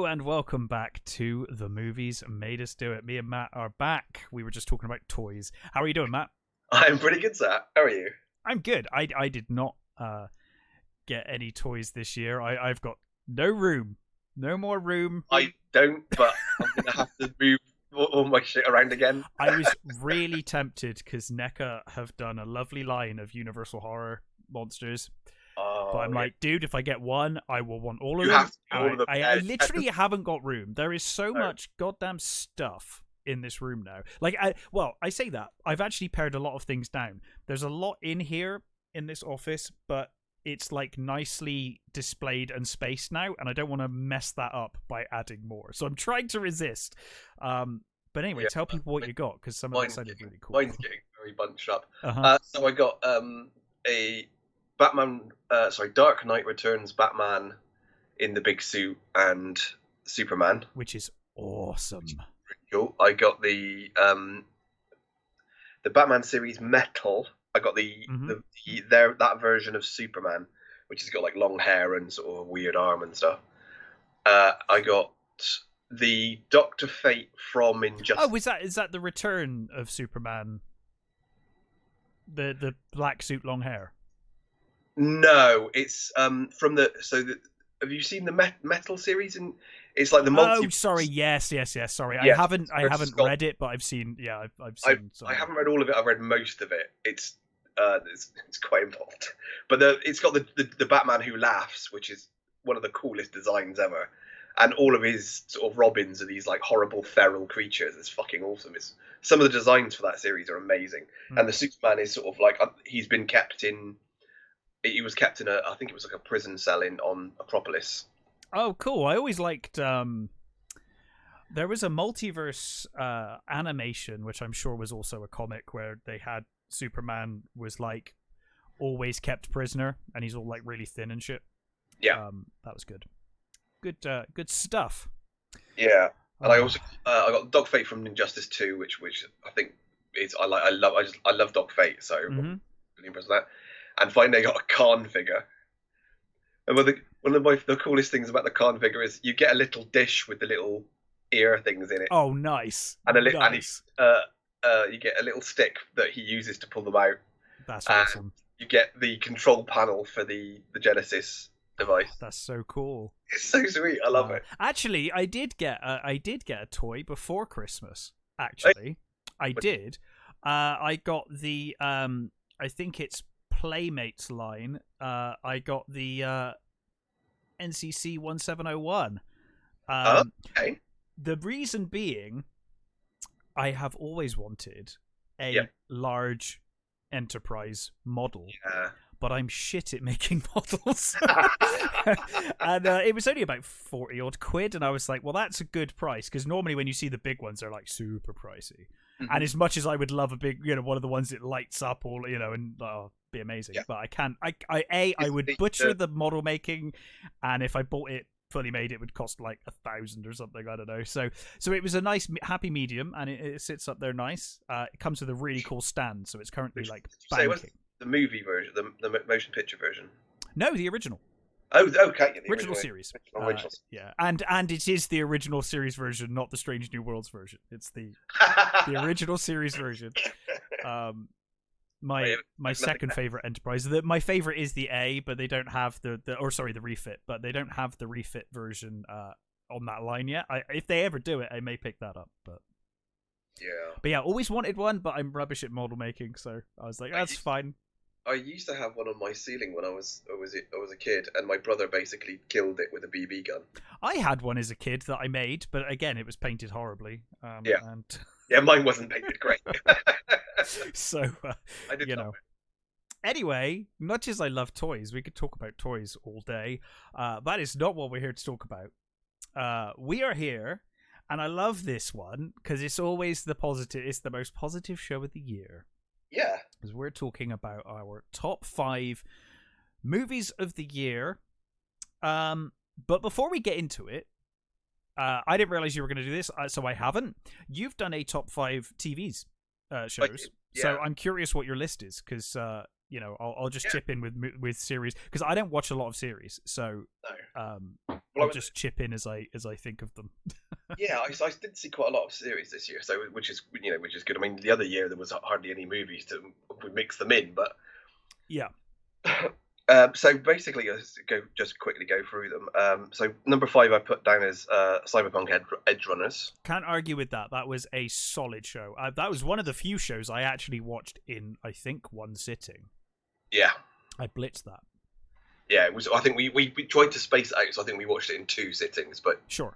and welcome back to The Movies Made Us Do It. Me and Matt are back. We were just talking about toys. How are you doing, Matt? I'm pretty good, sir. How are you? I'm good. I did not get any toys this year. I've got no room. No more room. I don't, but I'm going to have to move all my shit around again. I was really tempted because NECA have done a lovely line of Universal Horror monsters. Oh, But I'm like, dude, if I get one, I will want all of You them. have to get all of them. I literally haven't got room. There is so No. much goddamn stuff in this room now. Like, I say that. I've actually pared a lot of things down. There's a lot in here in this office, but it's like nicely displayed and spaced now, and I don't want to mess that up by adding more. So I'm trying to resist. But anyway, tell people what you got, because some of it sounded really cool. Mine's getting very bunched up. Uh-huh. So I got a Batman, Dark Knight Returns Batman in the big suit and Superman. Which is awesome. Cool. I got the Batman series Metal. I got that version of Superman, which has got like long hair and sort of a weird arm and stuff. I got the Dr. Fate from Injustice. Oh, is that the return of Superman? The black suit, long hair. No, it's from the. Have you seen the Metal series? And it's like the multi. Oh, sorry. Yes. Sorry, Yeah, I haven't Scott. read it, but I've seen. Yeah, I've seen. I haven't read all of it. I've read most of it. It's quite involved, but it's got the Batman who laughs, which is one of the coolest designs ever, and all of his sort of Robins are these like horrible feral creatures. It's fucking awesome. Some of the designs for that series are amazing, and the Superman is sort of like he was kept in I think it was like a prison cell on Acropolis. Oh, cool. I always liked. There was a multiverse animation, which I'm sure was also a comic, where they had Superman was like always kept prisoner, and he's all like really thin and shit. Yeah, that was good. Good stuff. Yeah, and I also I got Dog Fate from Injustice 2, which I think is I love Dog Fate, so I'm really impressed with that. And finally, I got a Khan figure. And one of the coolest things about the Khan figure is you get a little dish with the little ear things in it. Oh, nice! And you get a little stick that he uses to pull them out. That's awesome. You get the control panel for the Genesis device. That's so cool. It's so sweet. I love it. Actually, I did get a toy before Christmas. Actually, I did. I got the I think it's Playmates line. I got the NCC 1701. Okay. The reason being, I have always wanted a large Enterprise model, but I'm shit at making models. And it was only about 40 odd quid, and I was like, well, that's a good price, because normally when you see the big ones, they're like super pricey. And as much as I would love a big, one of the ones that lights up all, and be amazing, but I can't. I would butcher the model making, and if I bought it fully made, it would cost like 1,000 or something. I don't know. So it was a nice happy medium, and it sits up there nice. It comes with a really cool stand, so it's currently like banking. The movie version, the motion picture version. No, the original. Oh, okay. The original series. Yeah, and it is the original series version, not the Strange New Worlds version. It's the original series version. My second favorite Enterprise. My favorite is the A, but they don't have the refit, but they don't have the refit version on that line yet. If they ever do it, I may pick that up. But yeah, always wanted one, but I'm rubbish at model making, so I was like, that's fine. I used to have one on my ceiling when I was a kid, and my brother basically killed it with a BB gun. I had one as a kid that I made, but again, it was painted horribly. Yeah, mine wasn't painted great. So, I did Anyway, much as I love toys, we could talk about toys all day. That is not what we're here to talk about. We are here, and I love this one because it's always the positive. It's the most positive show of the year. Yeah, because we're talking about our top 5 movies of the year. But before we get into it, I didn't realize you were going to do this, so I haven't. You've done a top 5 TVs shows, so I'm curious what your list is, because I'll just chip in with series because I don't watch a lot of series, so No. I'll just chip in as I think of them. Yeah, I did see quite a lot of series this year, so which is good. I mean, the other year there was hardly any movies to mix them in, but yeah. So basically, let's just quickly go through them. So number 5 I put down as Cyberpunk Edge Runners. Can't argue with that. That was a solid show. That was one of the few shows I actually watched in, I think, one sitting. Yeah, I blitzed that. Yeah, it was. I think we tried to space it out, so I think we watched it in 2 sittings. But sure,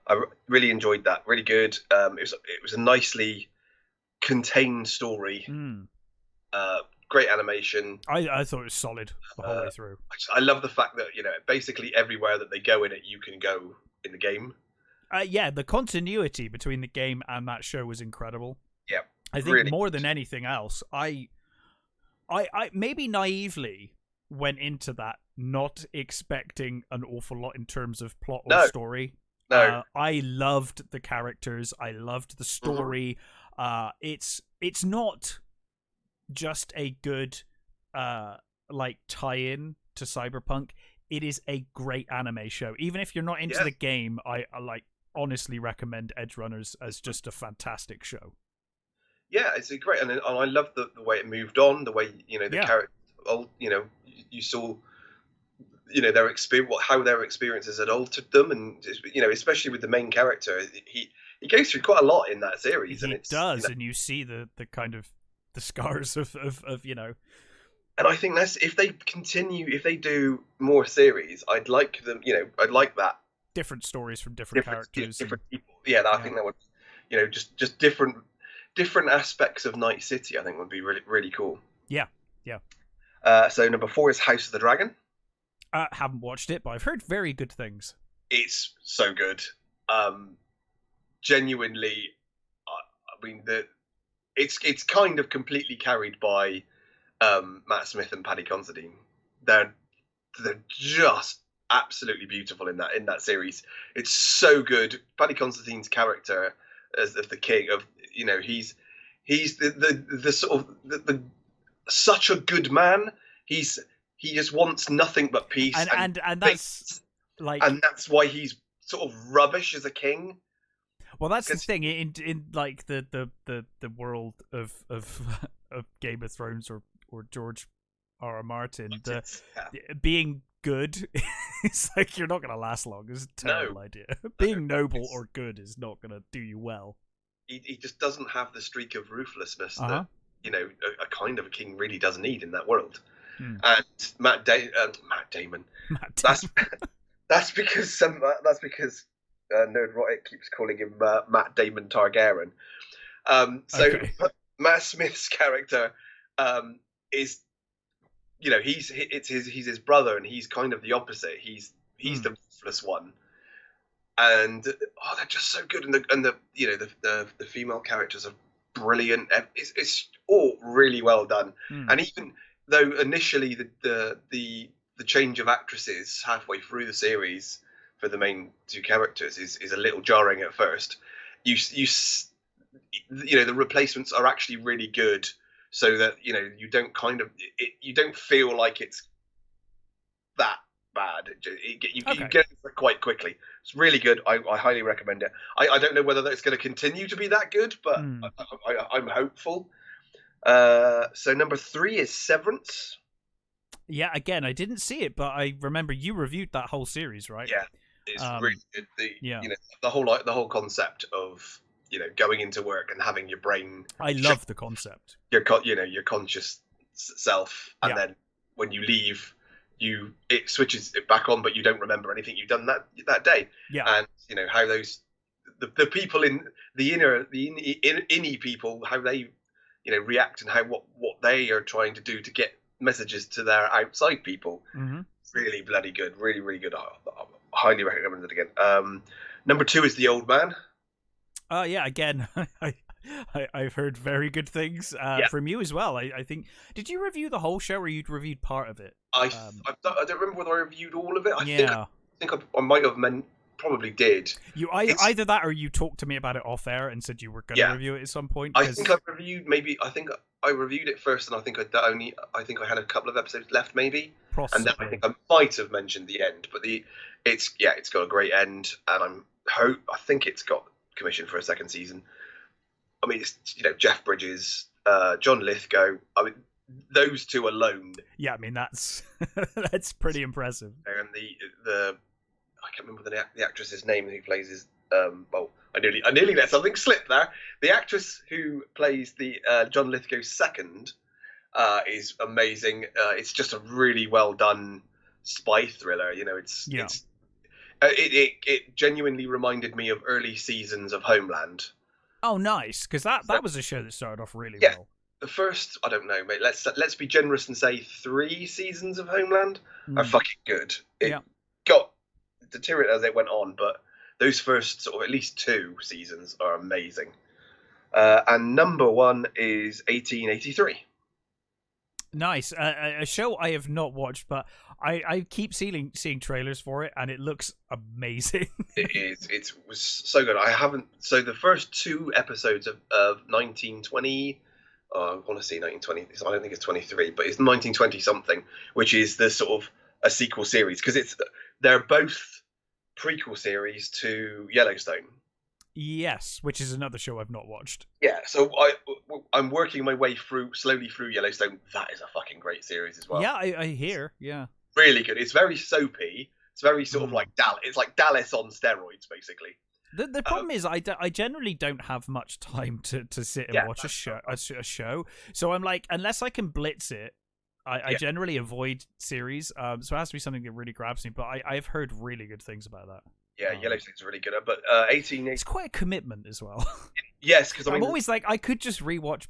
I really enjoyed that. Really good. It was a nicely contained story. Great animation. I thought it was solid the whole way through. I love the fact that basically everywhere that they go in it, you can go in the game. Yeah, the continuity between the game and that show was incredible. Yeah, I think really more than anything else, I maybe naively went into that not expecting an awful lot in terms of plot or story. No, I loved the characters. I loved the story. It's not just a good tie-in to Cyberpunk. It is a great anime show. Even if you're not into the game, I honestly recommend Edge Runners as just a fantastic show. Yeah, it's great, and I love the way it moved on, the way the character. You saw their experience, how their experiences had altered them, and especially with the main character, he goes through quite a lot in that series. He does, and you see the kind of the scars of. And I think that's if they do more series, I'd like them. I'd like that different stories from different characters, different people. Yeah, I think that would, just different aspects of Night City. I think would be really really cool. Yeah. So number 4 is House of the Dragon. Haven't watched it, but I've heard very good things. It's so good. Genuinely, I mean it's kind of completely carried by Matt Smith and Paddy Considine. They're just absolutely beautiful in that series. It's so good. Paddy Considine's character as the king of he's the sort of the such a good man. He just wants nothing but peace, and that's and that's why he's sort of rubbish as a king. Well, that's the thing in like the world of Game of Thrones or George R.R. Martin, being good is like you're not going to last long. It's a terrible idea. Being noble or good is not going to do you well. He just doesn't have the streak of ruthlessness that a kind of a king really does need in that world. And Matt Damon. That's because Nerdrotic keeps calling him Matt Damon Targaryen. Matt Smith's character is, he's his brother, and he's kind of the opposite. He's the ruthless one, and they're just so good, and the female characters are brilliant. It's all really well done, and even though initially the change of actresses halfway through the series for the main 2 characters is a little jarring at first. The replacements are actually really good, so that you don't feel like it's that bad. You get it quite quickly. It's really good. I highly recommend it. I don't know whether it's going to continue to be that good, but I'm hopeful. So number 3 is Severance. Yeah, again, I didn't see it, but I remember you reviewed that whole series, right? Yeah, it's really good. The whole concept of going into work and having your brain. I love the concept. Your conscious self, and then when you leave, it switches it back on, but you don't remember anything you've done that day. Yeah, and how those the people in the innie people, how they react, and how what they are trying to do to get messages to their outside people. Really bloody good, really really good. I highly recommend it again. Number 2 is The Old Man. Yeah, again, I've heard very good things from you as well. I think, did you review the whole show, or you reviewed part of it? I don't remember whether I reviewed all of it. I think I might have probably did. Either that or you talked to me about it off air and said you were going to review it at some point. I think I reviewed it first, and I think I had a couple of episodes left, maybe. Possibly. And then I think I might have mentioned the end, but it's got a great end, and I think it's got commissioned for a second season. I mean, it's Jeff Bridges, John Lithgow. I mean, those two alone. Yeah, I mean that's pretty impressive. And I can't remember the actress's name who plays his. I nearly let something slip there. The actress who plays the John Lithgow's second is amazing. It's just a really well done spy thriller. It genuinely reminded me of early seasons of Homeland. Oh, nice, because that was a show that started off really well. The first, I don't know, mate. Let's be generous and say 3 seasons of Homeland are fucking good. It got deteriorated as it went on, but those first sort of at least 2 seasons are amazing. And number 1 is 1883. Nice. A show I have not watched, but I keep seeing trailers for it, and it looks amazing. It is. It was so good. I haven't. So the first 2 episodes of 1920. I want to see 1920. I don't think it's 23, but it's 1920 something, which is the sort of a sequel series, because they're both prequel series to Yellowstone. Yes, which is another show I've not watched. Yeah, so I'm working my way slowly through Yellowstone. That is a fucking great series as well. Yeah, I hear. Yeah, really good. It's very soapy. It's very sort of like It's like Dallas on steroids, basically. The problem is I generally don't have much time to sit and watch a show. So I'm like, unless I can blitz it, I generally avoid series. So it has to be something that really grabs me. But I've heard really good things about that. Yeah, Yellowstone's really good. But 18... It's quite a commitment as well. Yes, because I'm always like, I could just rewatch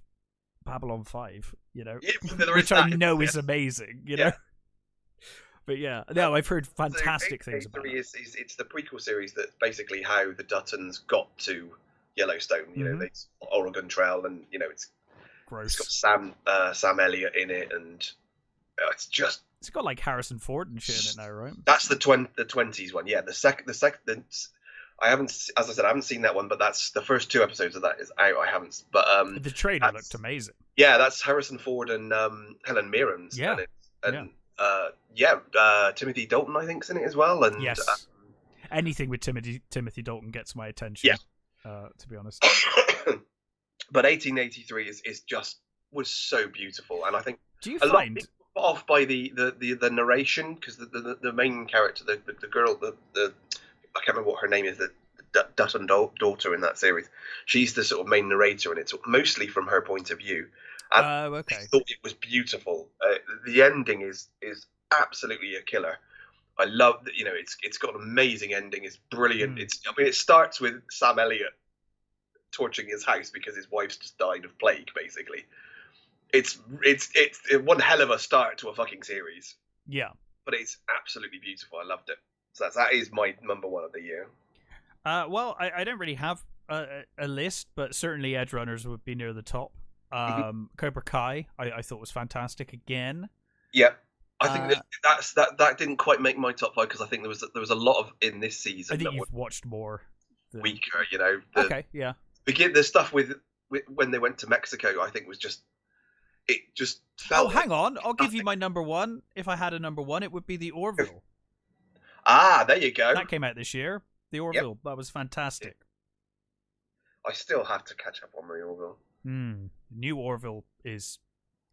Babylon 5, which I know is amazing, you know? But yeah, no, I've heard fantastic things about it. It's the prequel series that's basically how the Duttons got to Yellowstone. The Oregon Trail, and it's gross. It's got Sam Elliott in it, and it's got like Harrison Ford and shit in it now, right? That's the 20s one. Yeah, the second. I haven't, as I said, I haven't seen that one, but that's the first 2 episodes of that is out. I haven't, but the trailer looked amazing. Yeah, that's Harrison Ford and Helen Mirren's. Timothy Dalton, I think, is in it as well. And yes, anything with Timothy Dalton gets my attention. Yeah, to be honest. But 1883 was so beautiful, and I think a lot of people put off by the narration, because the main character, the girl, I can't remember what her name is, the Dutton daughter in that series. She's the sort of main narrator, and it's mostly from her point of view. And okay. I thought it was beautiful. The ending is absolutely a killer. I love that. It's got an amazing ending. It's brilliant. It starts with Sam Elliott torching his house because his wife's just died of plague. Basically, it's one hell of a start to a fucking series. Yeah, but it's absolutely beautiful. I loved it. So that is my number 1 of the year. Well, I don't really have a list, but certainly Edge Runners would be near the top. Cobra Kai, I thought was fantastic again. Yeah, I think that didn't quite make my top 5, because I think there was a lot of in this season. I think you've watched more. Weaker, okay, yeah. The stuff with when they went to Mexico, I think was just felt. Oh, hang on! I'll give you my number 1. If I had a number 1, it would be the Orville. There you go. That came out this year. The Orville. Yep. That was fantastic. I still have to catch up on the Orville. New Orville is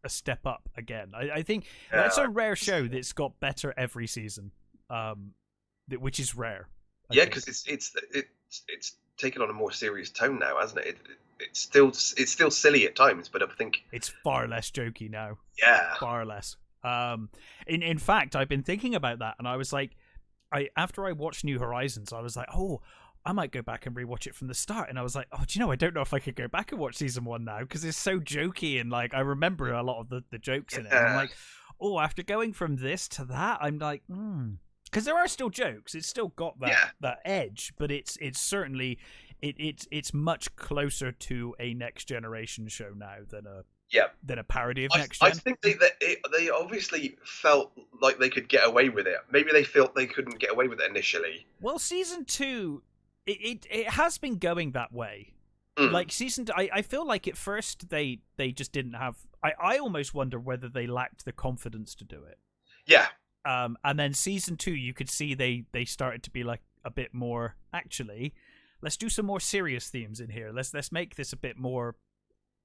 a step up again. I think that's a rare show that's got better every season, which is rare. Because it's taken on a more serious tone now, hasn't it? It's still silly at times, but I think it's far less jokey now. Yeah, far less. In fact, I've been thinking about that, and I was like, after I watched New Horizons, I was like, oh, I might go back and rewatch it from the start. And I was like, oh, do you know, I don't know if I could go back and watch season 1 now, because it's so jokey, and like I remember a lot of the jokes in it. And I'm like, oh, after going from this to that, I'm like, because there are still jokes. It's still got that edge, but it's certainly it's much closer to a next generation show now than than a parody of Next I Gen. think they obviously felt like they could get away with it. Maybe they felt they couldn't get away with it initially. Well, season 2, it has been going that way. Like season 2, I feel like at first they just didn't have. I almost wonder whether they lacked the confidence to do it. Yeah. And then season 2, you could see they started to be like a bit more. Actually, let's do some more serious themes in here. Let's make this a bit more.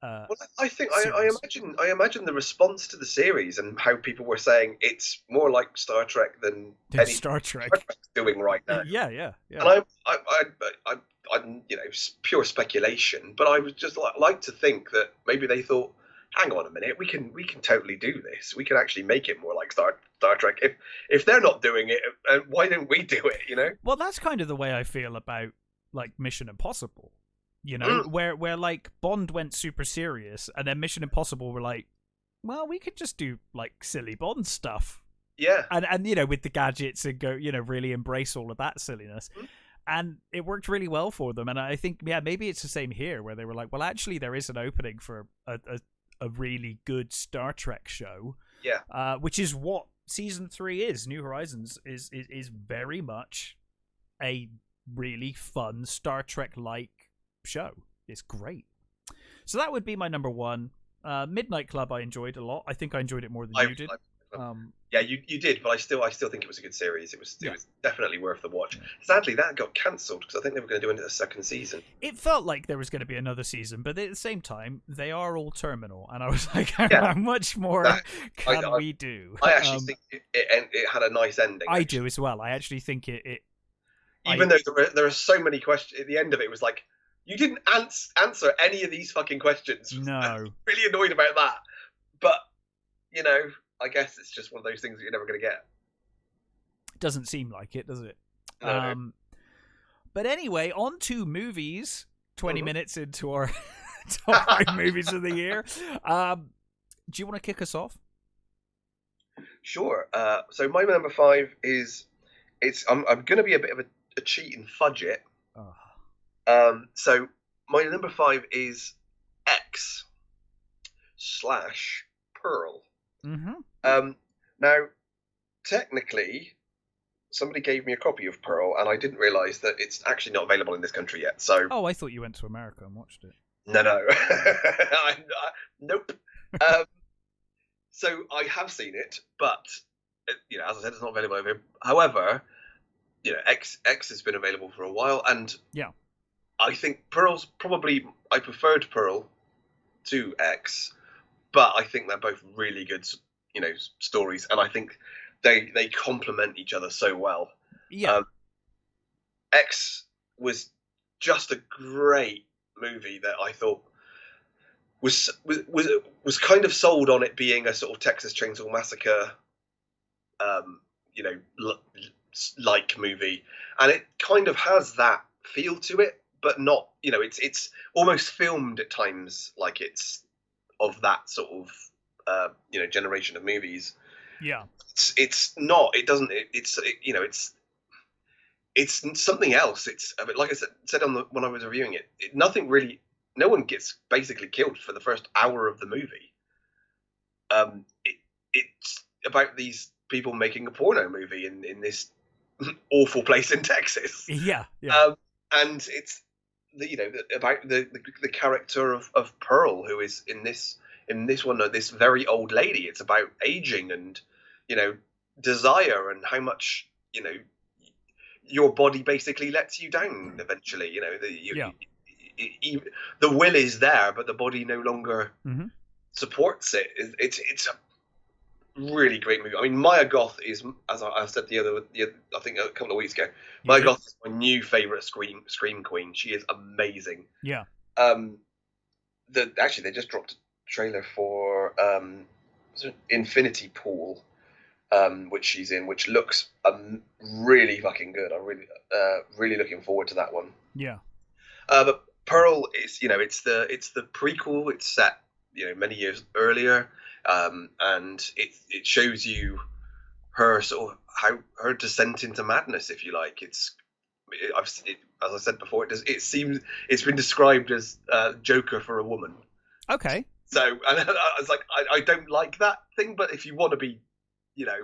Well, I think I imagine the response to the series and how people were saying it's more like Star Trek than any Star Trek doing right now. Yeah. And I'm pure speculation, but I would just like to think that maybe they thought, hang on a minute, we can totally do this. We can actually make it more like Star Trek. If they're not doing it, why don't we do it? You know? Well, that's kind of the way I feel about like Mission Impossible. You know, where like Bond went super serious, and then Mission Impossible were like, well, we could just do like silly Bond stuff. Yeah. And you know, with the gadgets and go, you know, really embrace all of that silliness. And it worked really well for them. And I think, maybe it's the same here, where they were like, well, actually, there is an opening for a really good Star Trek show. Yeah. Which is what season 3 is. New Horizons is very much a really fun Star Trek-like show. It's great. So that would be my number 1. Midnight Club I enjoyed a lot. I think I enjoyed it more than you did. Yeah, you did, but I still think it was a good series. It was definitely worth the watch. Sadly, that got cancelled because I think they were going to do it a second season. It felt like there was going to be another season, but at the same time, they are all terminal, and I was like, how much more can we do? I actually think it had a nice ending. I do as well. I actually think it even though there are so many questions at the end of it, was like, you didn't answer any of these fucking questions. No. I'm really annoyed about that. But, you know, I guess it's just one of those things that you're never going to get. Doesn't seem like it, does it? No. But anyway, on to movies. 20 minutes into our top 5 movies of the year. Do you want to kick us off? Sure. So my number 5 is... I'm going to be a bit of a cheat and fudge it. Oh. So my number 5 is X/Pearl. Now, technically, somebody gave me a copy of Pearl, and I didn't realise that it's actually not available in this country yet. So, I thought you went to America and watched it. No. Nope. So I have seen it, but you know, as I said, it's not available over here. However, you know, X has been available for a while, and I think Pearl's probably, I preferred Pearl to X, but I think they're both really good, you know, stories, and I think they complement each other so well. Yeah. X was just a great movie that I thought was kind of sold on it being a sort of Texas Chainsaw Massacre, you know, like movie, and it kind of has that feel to it, but not, you know, it's almost filmed at times like it's of that sort of you know, generation of movies. Yeah. It's not. It doesn't. You know, it's something else. It's a bit, like I said when I was reviewing it. Nothing really. No one gets basically killed for the first hour of the movie. It's about these people making a porno movie in this awful place in Texas. Yeah. And it's about the character of Pearl, who is in this one, this very old lady. It's about aging and, you know, desire and how much, you know, your body basically lets you down eventually. You know, the will is there, but the body no longer supports it. It's a really great movie. I mean, Maya Goth is, as I said I think a couple of weeks ago, Maya Goth is my new favorite scream queen. She is amazing. Yeah. Actually, they just dropped a trailer for Infinity Pool, which she's in, which looks really fucking good. I'm really looking forward to that one. Yeah. But Pearl is, you know, it's the prequel. It's set, you know, many years earlier, and it shows you her sort of her descent into madness, if you like. As I said before, it seems it's been described as Joker for a woman. Okay. So, and I was like, I don't like that thing, but if you want to be, you know,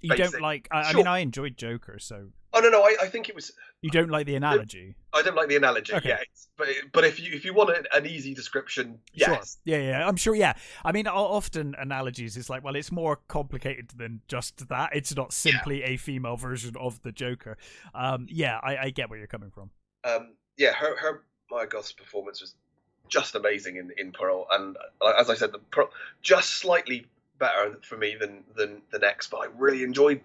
you basic, don't like. I sure. mean, I enjoyed Joker, so. Oh no, I think it was. You don't like the analogy. I don't like the analogy. Okay. Yeah, but if you want an easy description, yes. Sure. Yeah, I'm sure. Yeah, I mean, often analogies is like, well, it's more complicated than just that. It's not simply a female version of the Joker. Yeah, I get where you're coming from. Yeah, her my God's performance was just amazing in Pearl, and as I said, the Pearl just slightly better for me than X, but I really enjoyed.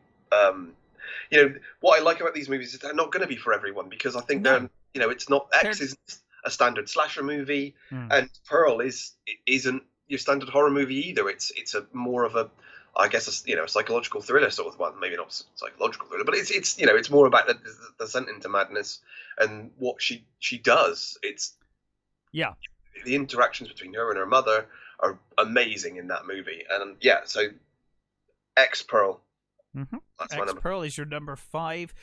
You know, what I like about these movies is they're not going to be for everyone, because I think they're, you know, it's not, X isn't a standard slasher movie, and Pearl isn't your standard horror movie either. It's a more of a, I guess, a psychological thriller sort of one. Maybe not psychological thriller, but it's you know, it's more about the descent into madness and what she does. It's the interactions between her and her mother are amazing in that movie, and so X Pearl. Mm-hmm. X Pearl is your number 5.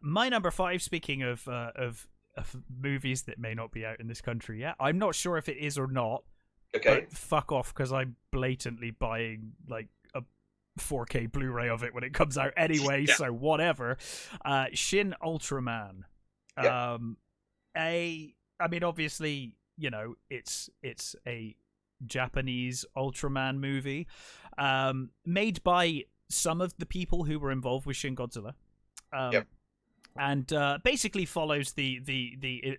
My number 5. Speaking of movies that may not be out in this country yet, I'm not sure if it is or not. Okay. But fuck off, because I'm blatantly buying like a 4K Blu-ray of it when it comes out anyway. So whatever. Shin Ultraman. Yeah. I mean, obviously, you know, it's a Japanese Ultraman movie, made by some of the people who were involved with Shin Godzilla, and basically follows the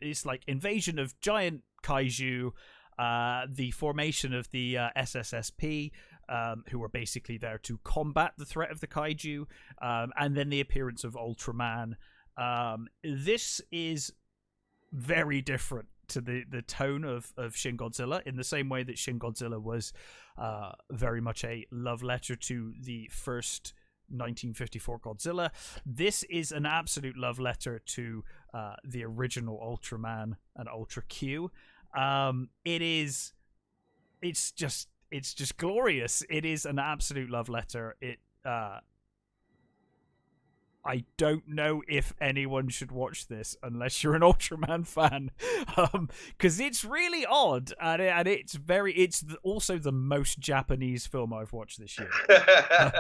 it's like invasion of giant kaiju, the formation of the SSSP, who are basically there to combat the threat of the kaiju, and then the appearance of Ultraman. This is very different to the tone of Shin Godzilla, in the same way that Shin Godzilla was very much a love letter to the first 1954 Godzilla. This is an absolute love letter to the original Ultraman and Ultra Q. It's just glorious. It is an absolute love letter. I don't know if anyone should watch this unless you're an Ultraman fan, because it's really odd, and it's also the most Japanese film I've watched this year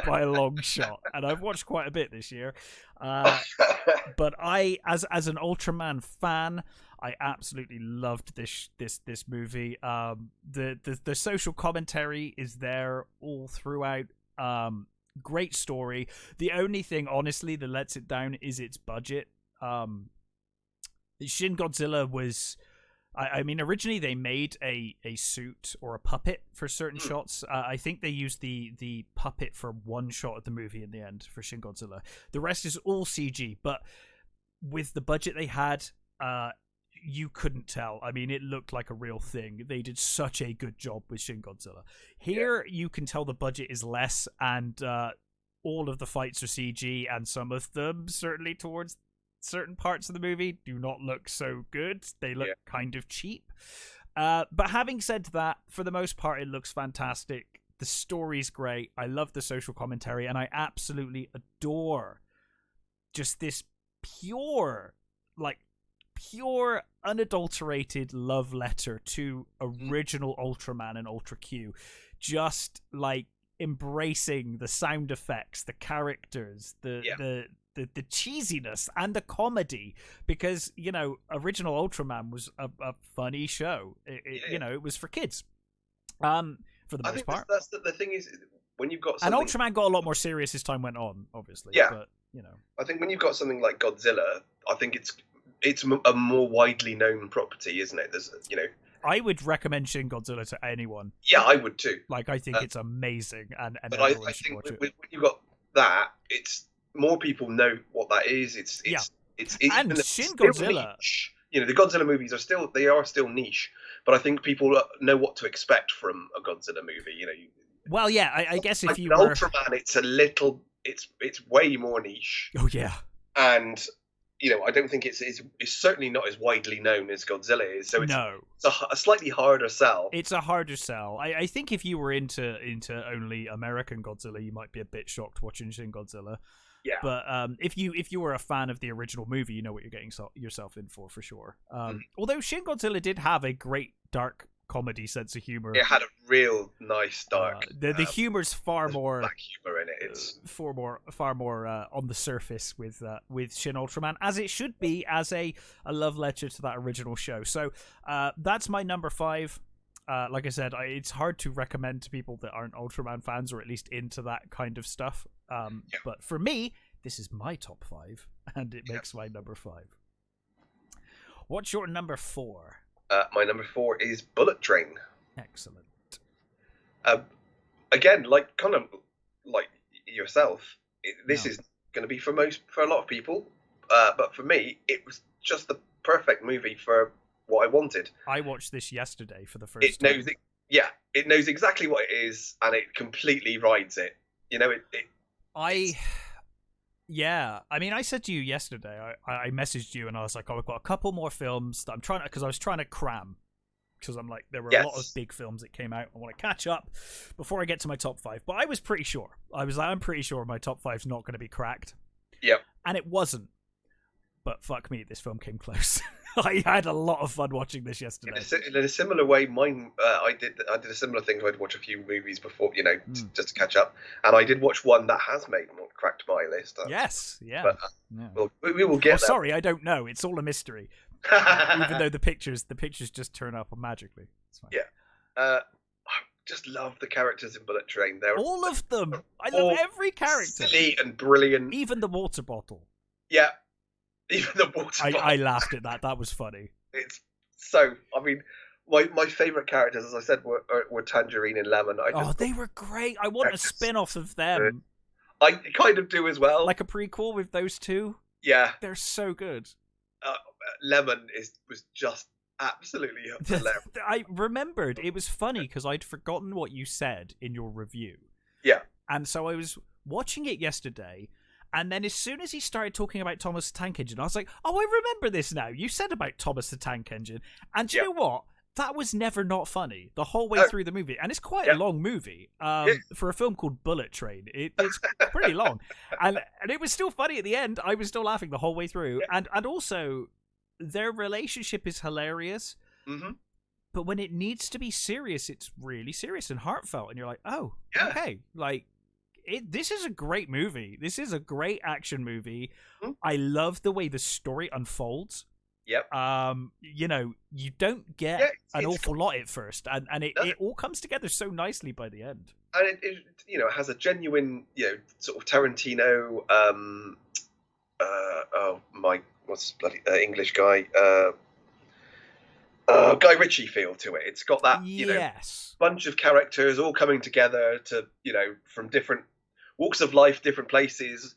by a long shot, and I've watched quite a bit this year. But I, as an Ultraman fan, I absolutely loved this movie. The social commentary is there all throughout. Great story. The only thing, honestly, that lets it down is its budget. Shin Godzilla was, I mean, originally they made a suit or a puppet for certain shots. I think they used the puppet for one shot of the movie in the end for Shin Godzilla. The rest is all CG, but with the budget they had, you couldn't tell. I mean, it looked like a real thing. They did such a good job with Shin Godzilla. Here, you can tell the budget is less, and all of the fights are CG, and some of them, certainly towards certain parts of the movie, do not look so good. They look kind of cheap. But having said that, for the most part, it looks fantastic. The story's great. I love the social commentary, and I absolutely adore just this pure, unadulterated love letter to original Ultraman and Ultra Q. Just like embracing the sound effects, the characters, the cheesiness and the comedy, because, you know, original Ultraman was a funny show. It was for kids, for the most part. That's the thing is, when you've got something... And Ultraman got a lot more serious as time went on, obviously. But, you know, I think when you've got something like Godzilla, I think it's a more widely known property, isn't it? There's, you know, I would recommend Shin Godzilla to anyone. Yeah, I would too. Like, I think it's amazing, and but I think when you've got that, it's more people know what that is. It's and Shin Godzilla. Niche. You know, the Godzilla movies are still niche, but I think people know what to expect from a Godzilla movie. You know. Well, yeah, I guess if you were Ultraman, it's way more niche. Oh yeah, and, you know, I don't think it's certainly not as widely known as Godzilla is. So it's a slightly harder sell. It's a harder sell. I think if you were into only American Godzilla, you might be a bit shocked watching Shin Godzilla. Yeah. But if you were a fan of the original movie, you know what you're getting yourself in for sure. Although Shin Godzilla did have a great dark comedy sense of humor. It had a real nice dark. The humor's far more black humor in it. It's far more on the surface with Shin Ultraman, as it should be, as a love letter to that original show. So that's my number 5. Like I said, it's hard to recommend to people that aren't Ultraman fans, or at least into that kind of stuff. But for me, this is my top 5, and it makes my number 5. What's your number 4? My number 4 is Bullet Train. Excellent. Again, like kind of like yourself, this is going to be for a lot of people, but for me, it was just the perfect movie for what I wanted. I watched this yesterday for the first time. It knows exactly what it is, and it completely rides it. You know, Yeah, I mean, I said to you yesterday, I messaged you and I was like, I've got a couple more films that I'm trying to, because I was trying to cram, because I'm like, there were a lot of big films that came out. I want to catch up before I get to my top 5. But I was pretty sure. I'm pretty sure my top 5's not going to be cracked. Yep. And it wasn't. But fuck me, this film came close. I had a lot of fun watching this yesterday. In a similar way, I did a similar thing. I'd watch a few movies before, just to catch up, and I did watch one that has cracked my list. Yes, yeah. But we will get. Oh, sorry, I don't know. It's all a mystery. Even though the pictures just turn up magically. It's fine. Yeah. I just love the characters in Bullet Train. They're all of them. I love every character. Silly and brilliant. Even the water bottle. Yeah. Even the water bottle. I laughed at that. That was funny. It's so. I mean, my favourite characters, as I said, were Tangerine and Lemon. They were great. I want a spin-off of them. I kind of do as well. Like a prequel with those two. Yeah. They're so good. Lemon was just absolutely hilarious. I remembered. It was funny because I'd forgotten what you said in your review. Yeah. And so I was watching it yesterday. And then as soon as he started talking about Thomas the Tank Engine, I was like, oh, I remember this now. You said about Thomas the Tank Engine. And do you know what? That was never not funny the whole way through the movie. And it's quite a long movie for a film called Bullet Train. It's pretty long. And it was still funny at the end. I was still laughing the whole way through. Yeah. And also, their relationship is hilarious. Mm-hmm. But when it needs to be serious, it's really serious and heartfelt. And you're like, oh, okay. Like, this is a great movie. This is a great action movie. Mm-hmm. I love the way the story unfolds. Yep. You don't get an awful lot at first, and it all comes together so nicely by the end. And it has a genuine, sort of Tarantino. What's the bloody English guy? Guy Ritchie feel to it. It's got that, bunch of characters all coming together to, from different walks of life, different places.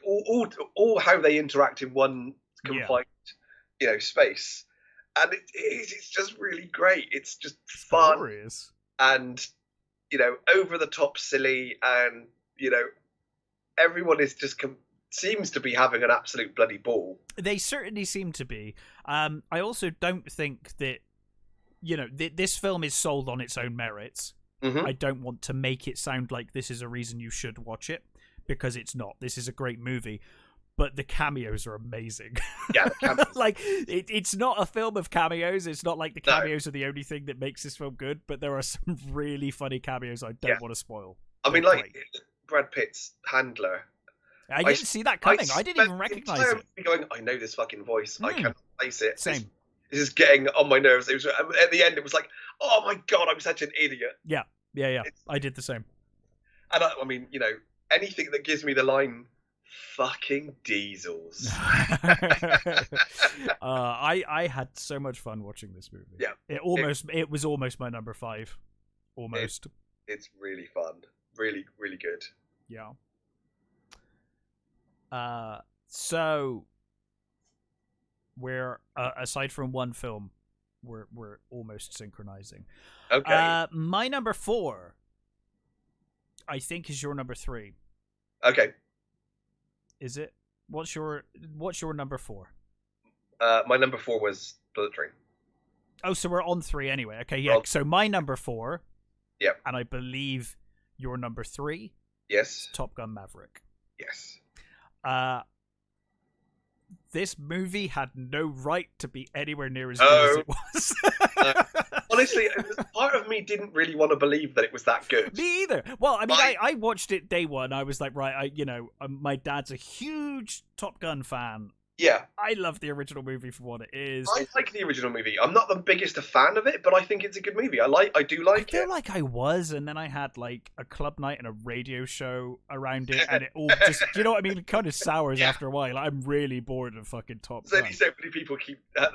All how they interact in one confined. Space, and it's just really great. It's just fun glorious. And over the top silly, and everyone is just seems to be having an absolute bloody ball. They certainly seem to be. I also don't think that this film is sold on its own merits. Mm-hmm. I don't want to make it sound like this is a reason you should watch it, because it's not. This is a great movie. But the cameos are amazing. Yeah, the cameos. Like, it's not a film of cameos. It's not like the cameos are the only thing that makes this film good, but there are some really funny cameos I don't want to spoil. I mean, like, Brad Pitt's handler. I didn't see that coming. I didn't even recognize it. Going, I know this fucking voice. I can't place it. Same. This is getting on my nerves. It was, at the end, it was like, oh my God, I'm such an idiot. Yeah. I did the same. And I mean, anything that gives me the line, fucking diesels. I had so much fun watching this movie. Yeah, it was almost my number 5. Almost. It's really fun. Really, really good. Yeah. So we're aside from one film, we're almost synchronizing. Okay. My number 4, I think, is your number 3. Okay. Is it? What's your number 4? My number 4 was Bullet Train. Oh, so we're on 3 anyway. Okay, yeah. So my number 4. Yep. And I believe your number 3. Yes. Top Gun Maverick. Yes. This movie had no right to be anywhere near as good as it was. honestly, part of me didn't really want to believe that it was that good. Me either. Well, I mean, I watched it day one. I was like, right, my dad's a huge Top Gun fan. Yeah. I love the original movie for what it is. I like the original movie. I'm not the biggest a fan of it, but I think it's a good movie. I do like it. I feel like I was, and then I had like a club night and a radio show around it, and it all just, do you know what I mean? It kind of sours after a while. I'm really bored of fucking Top Gun. So many people keep coming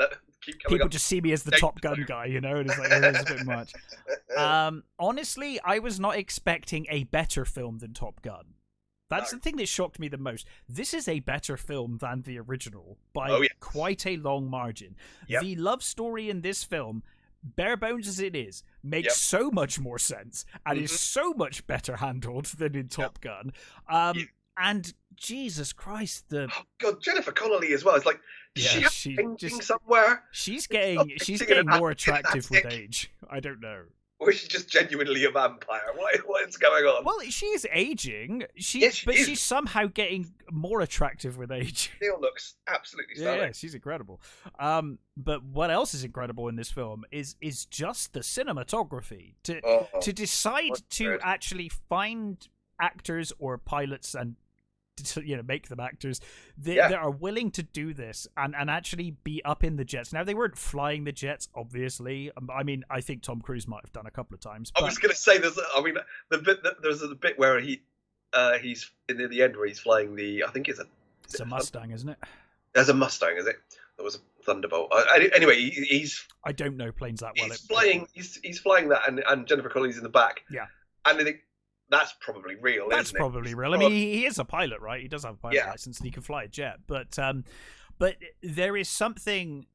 people up. just see me as the Top Gun guy, and it's like, it's a bit much. Honestly, I was not expecting a better film than Top Gun. That's the thing that shocked me the most. This is a better film than the original by quite a long margin. Yep. The love story in this film, bare bones as it is, makes so much more sense and is so much better handled than in Top Gun. And Jesus Christ, God, Jennifer Connelly as well. It's like, she's painting somewhere. She's getting more attractive with age. I don't know. Or is she just genuinely a vampire? What is going on? Well, she's aging. She's somehow getting more attractive with age. Still looks absolutely stunning. Yeah, she's incredible. But what else is incredible in this film is just the cinematography. To decide to actually find actors or pilots and to, make them actors that are willing to do this and actually be up in the jets. Now, they weren't flying the jets, obviously. I mean, I think Tom Cruise might have done a couple of times. But... I was going to say, there's a bit where he's in the end where he's flying I think it's a Mustang, isn't it? There's a Mustang, is it? There was a Thunderbolt. Anyway, he's. I don't know planes that well. He's flying that, and Jennifer Connelly's in the back. Yeah. And I think that's probably real. That's probably real. I mean, he is a pilot, right? He does have a pilot license, and he can fly a jet. But there is something.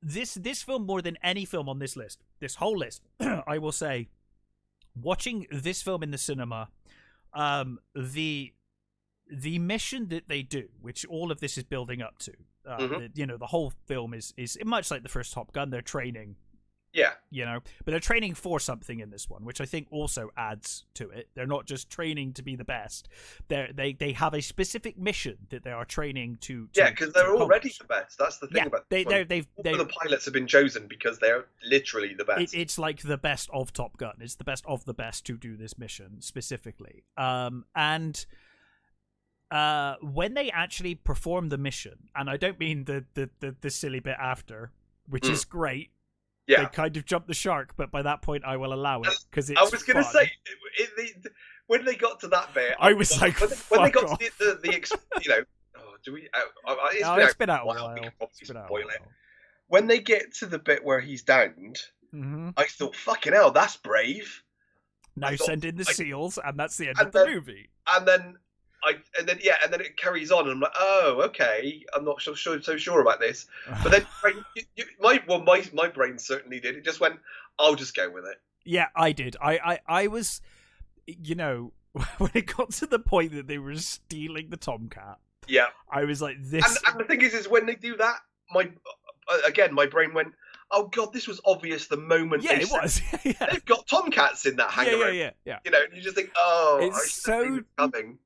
This film, more than any film on this list, this whole list, I will say, watching this film in the cinema, the mission that they do, which all of this is building up to, the whole film is much like the first Top Gun. They're training. Yeah. But they're training for something in this one, which I think also adds to it. They're not just training to be the best. They have a specific mission that they are training to because they're already the best. That's the thing about the pilots have been chosen because they're literally the best. It's like the best of Top Gun. It's the best of the best to do this mission specifically. And when they actually perform the mission, and I don't mean the silly bit after, which is great. Yeah. They kind of jumped the shark, but by that point I will allow it because it's. I was going to say when they got to that bit, I was like, when they got to the do we? It's been out a while. When they get to the bit where he's downed, I thought, fucking hell, that's brave. Now send in the SEALs, and that's the end of the movie. And then it carries on, and I'm like, oh, okay, I'm not so sure about this. But then my brain certainly did. It just went, I'll just go with it. Yeah, I did. I was, when it got to the point that they were stealing the Tomcat. Yeah, I was like, this. And the thing is when they do that, my brain went, oh god, this was obvious the moment. Yeah, it was. They've got Tomcats in that hangar room. Yeah. And you just think, oh, it's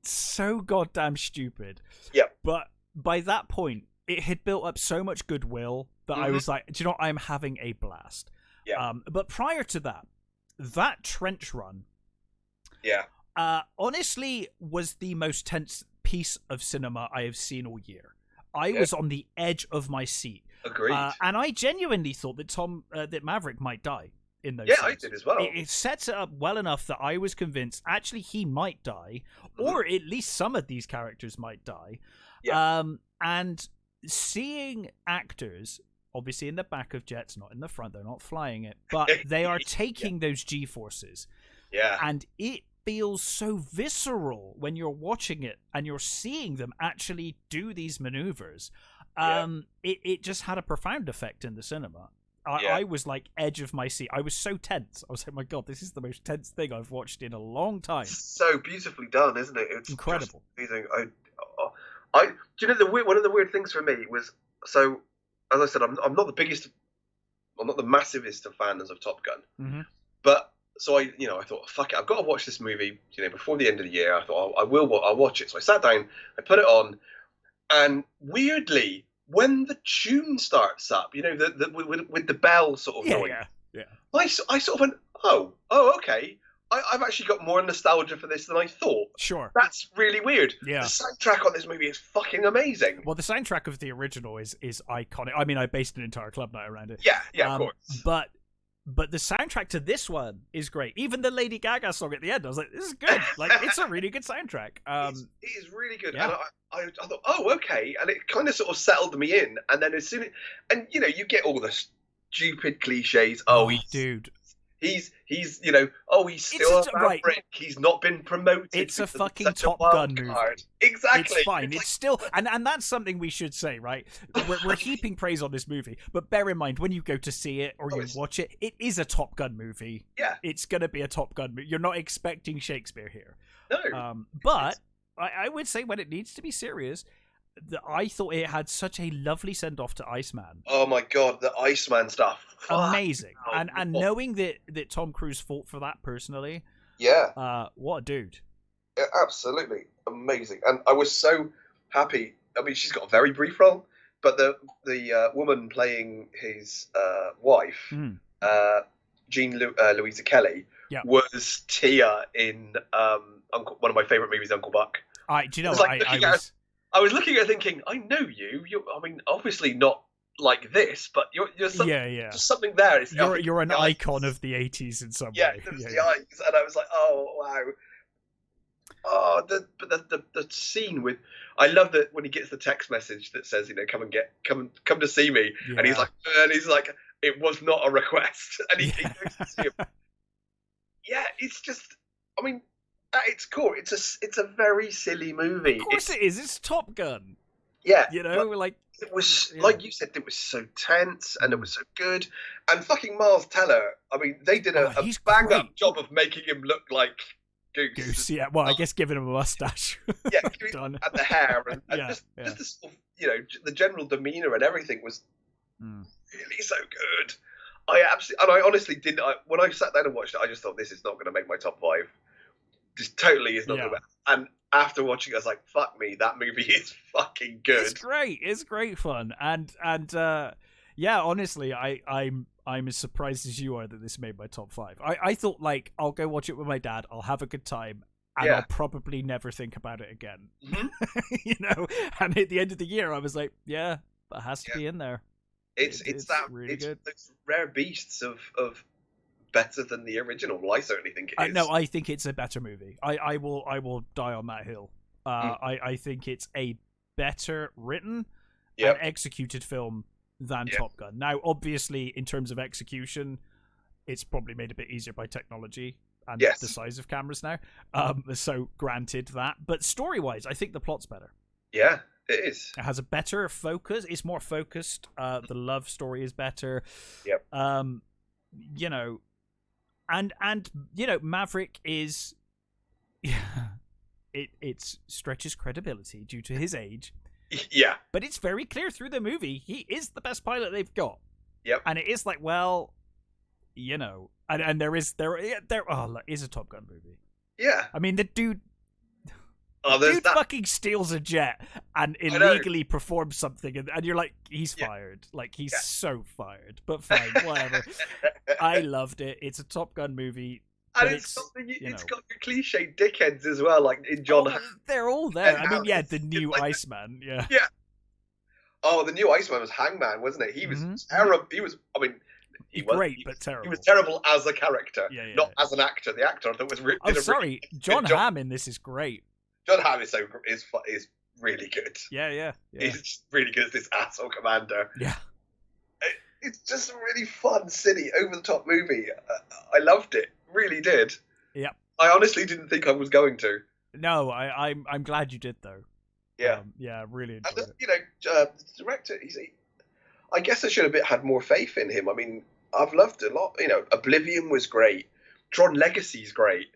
so goddamn stupid. Yeah. But by that point, it had built up so much goodwill that I was like, do you know what? I'm having a blast. Yeah. But prior to that trench run, honestly, was the most tense piece of cinema I have seen all year. I was on the edge of my seat. Agreed. And I genuinely thought that Maverick might die in those. Yeah, scenes. I did as well. It sets it up well enough that I was convinced actually he might die, or at least some of these characters might die. Yeah. And seeing actors, obviously in the back of jets, not in the front, they're not flying it, but they are taking those G-forces. Yeah. And it feels so visceral when you're watching it and you're seeing them actually do these maneuvers. It just had a profound effect in the cinema. I was like edge of my seat. I was so tense. I was like, my god, this is the most tense thing I've watched in a long time. It's so beautifully done, isn't it? It's incredible. Amazing. Do you know one of the weird things for me was, so as I said, I'm not the massivest of fans of Top Gun, but so I thought, fuck it, I've got to watch this movie, before the end of the year. I thought I'll watch it. So I sat down, I put it on, and weirdly, when the tune starts up, with the bell sort of noise, Yeah. I sort of went, okay. I've actually got more nostalgia for this than I thought. Sure. That's really weird. Yeah. The soundtrack on this movie is fucking amazing. Well, the soundtrack of the original is iconic. I mean, I based an entire club night around it. Yeah, of course. But the soundtrack to this one is great. Even the Lady Gaga song at the end, I was like, this is good. Like, it's a really good soundtrack. It is really good. Yeah. And I thought, oh, okay. And it kind of sort of settled me in. And then and you get all the stupid cliches. Dude. He's he's still a brick. He's not been promoted. It's a fucking Top Gun movie. Exactly. It's fine. It's still and that's something we should say, right? We're heaping praise on this movie, but bear in mind when you go to see it or you watch it, it is a Top Gun movie. Yeah. It's gonna be a Top Gun movie. You're not expecting Shakespeare here. No. But I would say when it needs to be serious, I thought it had such a lovely send off to Iceman. Oh my god, the Iceman stuff. Amazing. And knowing that Tom Cruise fought for that personally. Yeah. What a dude. Yeah, absolutely. Amazing. And I was so happy. I mean, she's got a very brief role, but the woman playing his wife, Jean Louisa Kelly, was Tia in one of my favourite movies, Uncle Buck. Do you know I was looking at her thinking, I know you. I mean, obviously not like this, but you're just something there. You're an icon of the 80s in some way. Yeah, the eyes, and I was like, oh wow. Oh, the scene with, I love that when he gets the text message that says, come to see me, and he's like, it was not a request, and he goes to see him. Yeah, it's just, I mean, at its core, it's a very silly movie. Of course it is. It's Top Gun. Yeah, like it was like you said. It was so tense and it was so good. And fucking Miles Teller. I mean, they did a bang up job of making him look like Goose. Yeah. Well, I guess giving him a mustache. Yeah, and the hair and just the sort of, the general demeanor and everything was really so good. I honestly didn't. When I sat down and watched it, I just thought this is not going to make my top 5. Just totally is not going to. And after watching it, I was like, fuck me, that movie is fucking good. It's great. It's great fun. And honestly, I'm as surprised as you are that this made my top 5. I thought, like, I'll go watch it with my dad, I'll have a good time, and I'll probably never think about it again. Mm-hmm. And at the end of the year, I was like, that has to be in there. It's really good. Those rare beasts of better than the original. Well, I certainly think it is. No, I think it's a better movie. I will die on that hill. I think it's a better written and executed film than Top Gun. Now, obviously, in terms of execution, it's probably made a bit easier by technology and the size of cameras now. So granted that. But story-wise, I think the plot's better. Yeah, it is. It has a better focus. It's more focused. The love story is better. Yep. And Maverick is it stretches credibility due to his age. Yeah. But it's very clear through the movie he is the best pilot they've got. Yep. And it is like, well, and there is a Top Gun movie. Yeah. I mean, the dude fucking steals a jet and illegally performs something, and you're like, he's fired. Like, he's so fired. But fine, whatever. I loved it. It's a Top Gun movie. And it's got your cliche dickheads as well, like in John. They're all there. I mean, the new Iceman. Yeah. Yeah. Oh, the new Iceman was Hangman, wasn't it? He was terrible. He was. I mean. But terrible. He was terrible as a character, not as an actor. The actor I thought was really. John Hamm in this is great. John Hamm is really good. Yeah. He's really good as this asshole commander. Yeah. It's just a really fun, silly, over-the-top movie. I loved it. Really did. Yep. I honestly didn't think I was going to. No, I'm glad you did though. Yeah. Really enjoyed it. The director, I guess I should have had more faith in him. I mean, I've loved it a lot. Oblivion was great. Tron Legacy's great.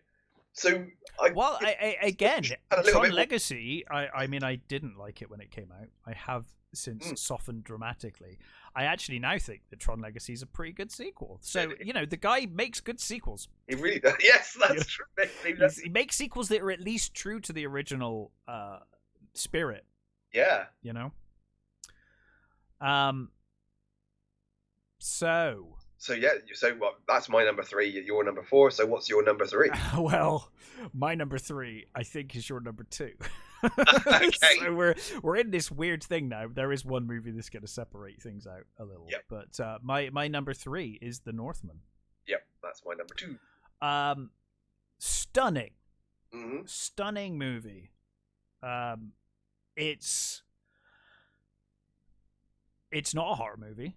So Tron Legacy, I mean, I didn't like it when it came out. I have since softened dramatically. I actually now think that Tron Legacy is a pretty good sequel. So, the guy makes good sequels. He really does. Yes, that's true. He makes sequels that are at least true to the original spirit. Yeah. So, So yeah, so what? That's my number 3. Your number 4. So what's your number 3? Well, my number 3, I think, is your number 2. Okay. So we're in this weird thing now. There is one movie that's going to separate things out a little. Yep. But my number 3 is The Northman. Yep, that's my number 2. Stunning, Mm-hmm. movie. It's not a horror movie.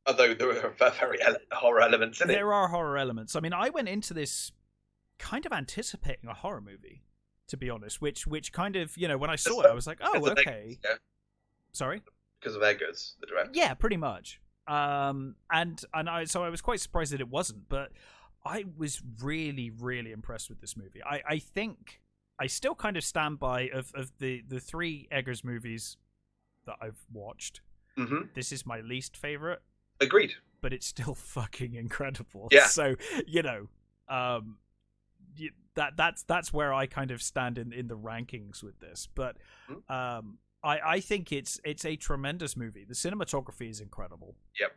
Although there are very horror elements in it. There are horror elements. I mean, I went into this kind of anticipating a horror movie, to be honest. Which kind of, when I saw it, I was like, oh, okay. Yeah. Sorry? Because of Eggers, the director. Yeah, pretty much. And I was quite surprised that it wasn't, but I was really, really impressed with this movie. I think I still kind of stand by of the 3 Eggers movies that I've watched. Mm-hmm. This is my least favorite. Agreed. But it's still fucking incredible. Yeah. So, that's where I kind of stand in the rankings with this. But I think it's a tremendous movie. The cinematography is incredible. Yep.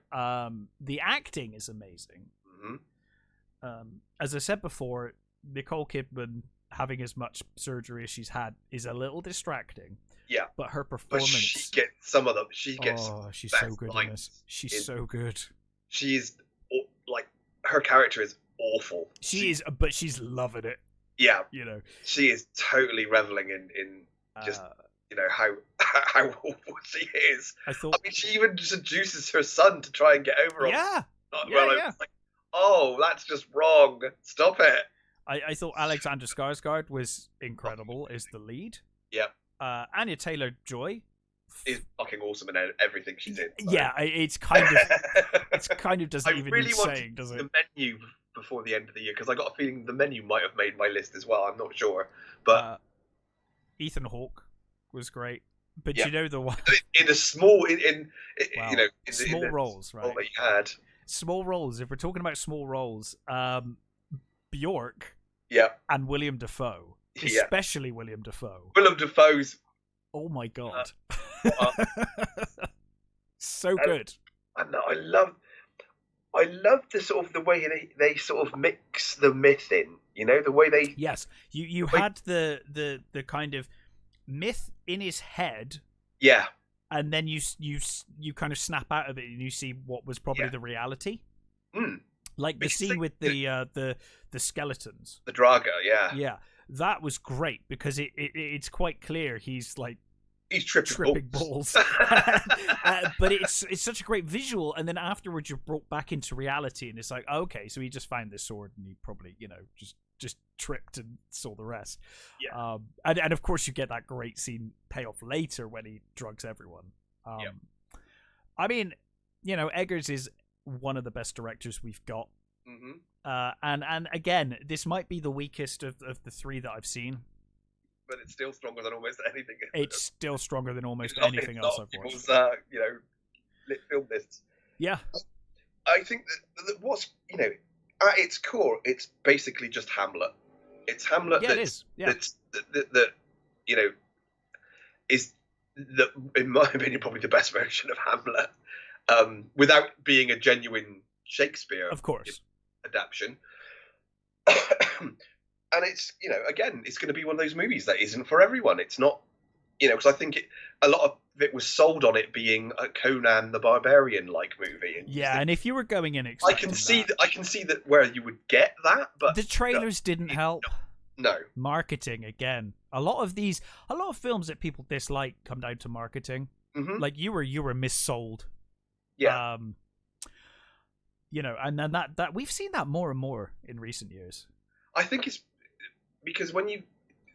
The acting is amazing. Mm-hmm. As I said before, Nicole Kidman having as much surgery as she's had is a little distracting. Yeah, but her performance. But she gets some of them. She gets. Oh, she's so good in this. She's so good. She's like, her character is awful. She is, but she's loving it. Yeah, she is totally reveling in just how awful she is. I mean, she even seduces her son to try and get over on. Yeah. It's like, oh, that's just wrong. Stop it. I thought Alexander Skarsgård was incredible as the lead. Yep. Anya Taylor-Joy is fucking awesome in everything she's in. So. Yeah, it's kind of doesn't even need saying, does it? The menu before the end of the year, because I got a feeling the menu might have made my list as well. I'm not sure, but Ethan Hawke was great. But the one in a small small roles, right? That you had small roles. If we're talking about small roles, Bjork, and William Dafoe. Especially William Dafoe. Willem Dafoe's. Oh my god! So good. And I love the sort of the way they sort of mix the myth in. The way they. Yes, you had the kind of myth in his head. Yeah. And then you kind of snap out of it and you see what was probably the reality. Mm. Like the scene with the skeletons. The Draga, yeah. Yeah. That was great because it's quite clear he's tripping balls. But it's such a great visual, and then afterwards you're brought back into reality, and it's like, okay, so he just found this sword, and he probably just tripped and saw the rest. Yeah. And of course you get that great scene payoff later when he drugs everyone. I mean, Eggers is one of the best directors we've got. Mm-hmm. And again, this might be the weakest of the 3 that I've seen. But it's still stronger than almost anything. It's still stronger than almost anything else I've watched. Lit film lists. Yeah. I think that what's, at its core, it's basically just Hamlet. It's Hamlet it is. Yeah. that is, in my opinion, probably the best version of Hamlet, without being a genuine Shakespeare, of course, adaptation. And it's, again, it's going to be one of those movies that isn't for everyone. It's not, because I think a lot of it was sold on it being a Conan the Barbarian-like movie. And and if you were going in I can see that where you would get that, but the trailers didn't help. No. Marketing, again. A lot of films that people dislike come down to marketing. Mm-hmm. Like you were missold. Yeah. And then that we've seen that more and more in recent years. I think it's because when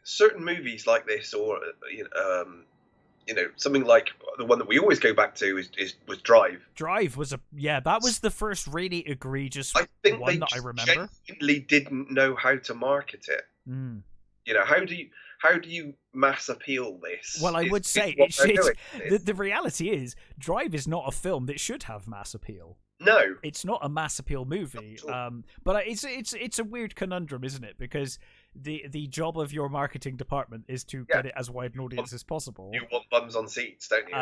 certain movies like this, or something like the one that we always go back to was Drive. Drive was that was the first really egregious I think one that I remember. Genuinely didn't know how to market it. Mm. How do you mass appeal this? Well, I would say the reality is Drive is not a film that should have mass appeal. No, it's not a mass appeal movie. But it's a weird conundrum, isn't it? Because the job of your marketing department is to get it as wide an audience as possible. You want bums on seats, don't you?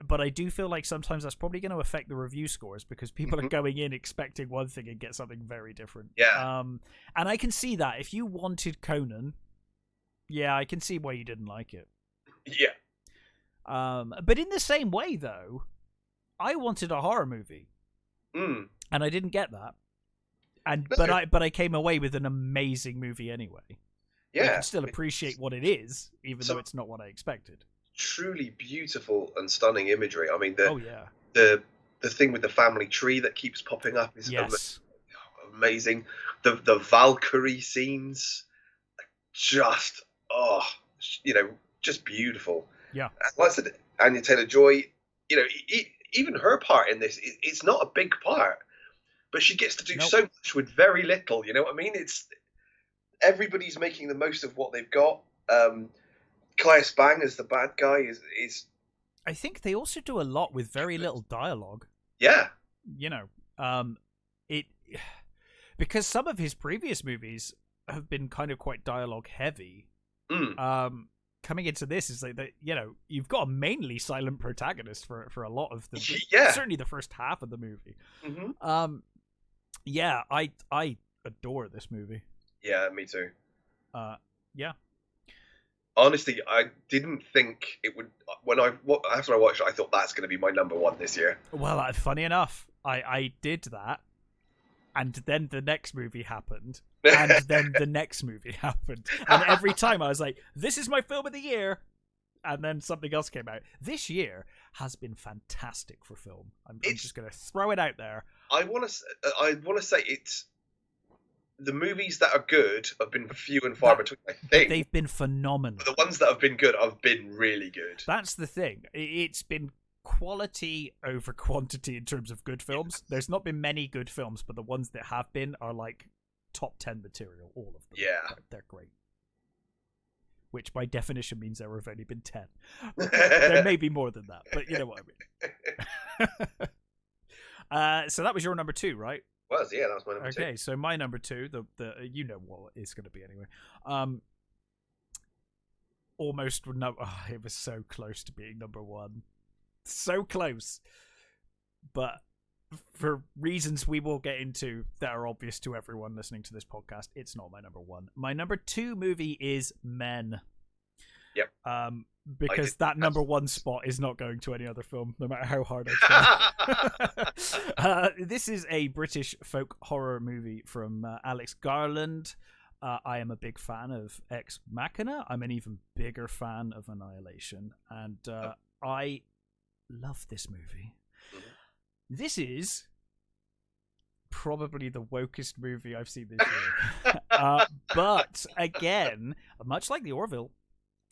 but I do feel like sometimes that's probably going to affect the review scores because people are going in expecting one thing and get something very different. Yeah. And I can see that. If you wanted Conan, yeah, I can see why you didn't like it. Yeah. But in the same way, though, I wanted a horror movie, and I didn't get that. But I came away with an amazing movie anyway. Yeah, I can still appreciate what it is, even though it's not what I expected. Truly beautiful and stunning imagery. I mean, the thing with the family tree that keeps popping up is amazing. The Valkyrie scenes, just just beautiful. Yeah, like I said, Anya Taylor-Joy, even her part in this, it's not a big part, but she gets to do so much with very little. You know what I mean? It's everybody's making the most of what they've got. Claes Bang as the bad guy is. I think they also do a lot with very little dialogue. Yeah, it because some of his previous movies have been kind of quite dialogue heavy. Coming into this is like that. You've got a mainly silent protagonist for a lot of the certainly the first half of the movie. Yeah, I adore this movie. Yeah, me too. Yeah. Honestly, I didn't think it would. After I watched it, I thought that's going to be my number one this year. Well, funny enough, I did that, and then the next movie happened, and then the next movie happened, and every time I was like, "This is my film of the year," and then something else came out. This year has been fantastic for film. I'm just going to throw it out there. I want to say it's. The movies that are good have been few and far between, I think. They've been phenomenal. But the ones that have been good have been really good. That's the thing. It's been quality over quantity in terms of good films. There's not been many good films, but the ones that have been are like top 10 material, all of them. Yeah. They're great. Which by definition means there have only been 10. There may be more than that, but you know what I mean. So that was your number 2, right? That was my number 2. Okay, so my number 2, the you know what it's going to be anyway. Almost it was so close to being number 1, so close. But for reasons we will get into that are obvious to everyone listening to this podcast, it's not my number 1. My number 2 movie is Men. Yep. Because that number 1 spot is not going to any other film, no matter how hard I try. This is a British folk horror movie from Alex Garland. I am a big fan of Ex Machina. I'm an even bigger fan of Annihilation. And I love this movie. This is probably the wokest movie I've seen this year. But again, much like The Orville,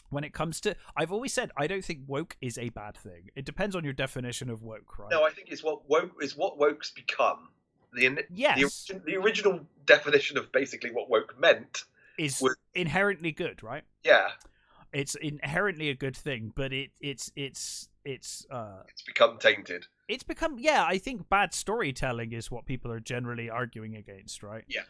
when it comes to, I've always said I don't think woke is a bad thing. It depends on your definition of woke, right? No, I think it's what woke's become. The original definition of basically what woke meant was inherently good, right? Yeah, it's inherently a good thing, but it's become tainted. It's become I think bad storytelling is what people are generally arguing against, right? Yeah.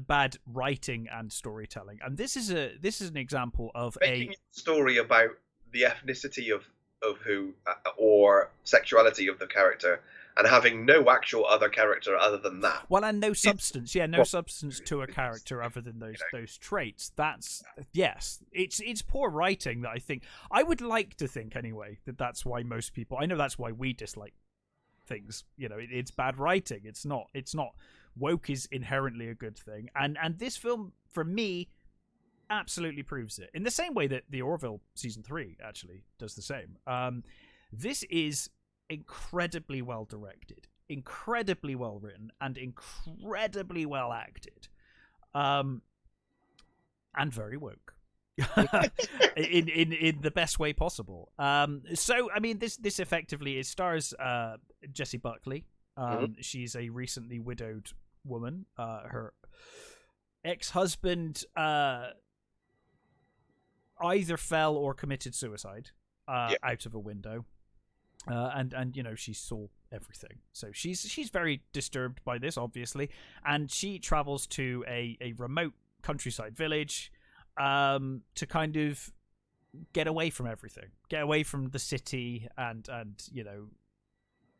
Bad writing and storytelling, and this is an example of making a story about the ethnicity of who or sexuality of the character, and having no actual other character other than that. Well, and no substance, no substance to a character other than those traits. That's it's poor writing that I think. I would like to think anyway that's why most people. I know that's why we dislike things. It's bad writing. It's not. Woke is inherently a good thing, and this film for me absolutely proves it in the same way that The Orville season 3 actually does the same. This is incredibly well directed, incredibly well written, and incredibly well acted, and very woke. in the best way possible. So I mean this effectively stars Jessie Buckley. She's a recently widowed woman. Her ex-husband either fell or committed suicide out of a window, and she saw everything. So she's very disturbed by this, obviously, and she travels to a remote countryside village to kind of get away from everything, get away from the city, and you know,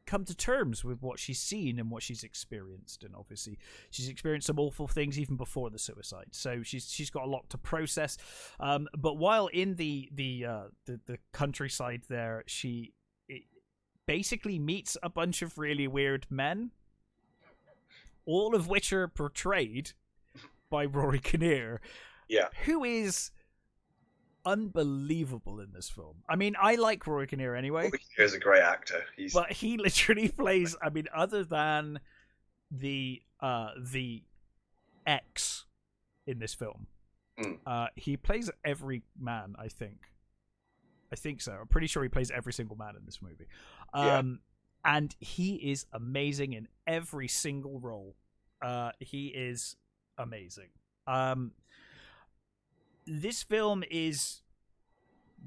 come to terms with what she's seen and what she's experienced. And obviously she's experienced some awful things even before the suicide, so she's got a lot to process. But while in the countryside there, she basically meets a bunch of really weird men, all of which are portrayed by Rory Kinnear, who is unbelievable in this film. I mean, I like Rory Kinnear anyway. Rory Kinnear's a great actor. But he literally plays, I mean, other than the X in this film, he plays every man, I think. I think so. I'm pretty sure he plays every single man in this movie. And he is amazing in every single role. He is amazing. This film is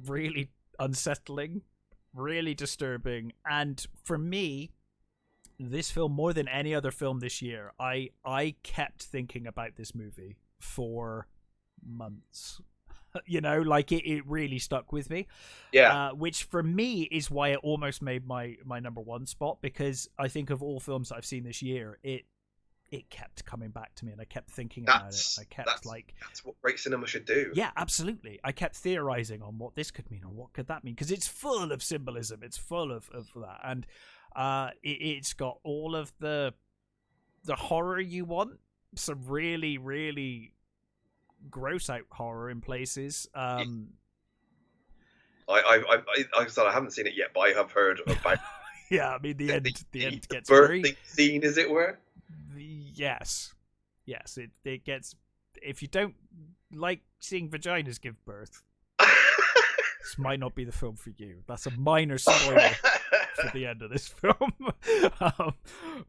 really unsettling, really disturbing, and for me, this film, more than any other film this year, I kept thinking about this movie for months. You know, like it really stuck with me. Which for me is why it almost made my number one spot, because I think of all films that I've seen this year, it kept coming back to me, and I kept thinking about it. That's what great cinema should do. Yeah, absolutely. I kept theorizing on what this could mean, or what could that mean, because it's full of symbolism. It's full of that, and it's got all of the horror you want. Some really, really gross out horror in places. I said I haven't seen it yet, but I have heard about. Yeah, I mean the end gets birthing very scene, as it were. Yes, it gets. If you don't like seeing vaginas give birth, this might not be the film for you. That's a minor spoiler for the end of this film.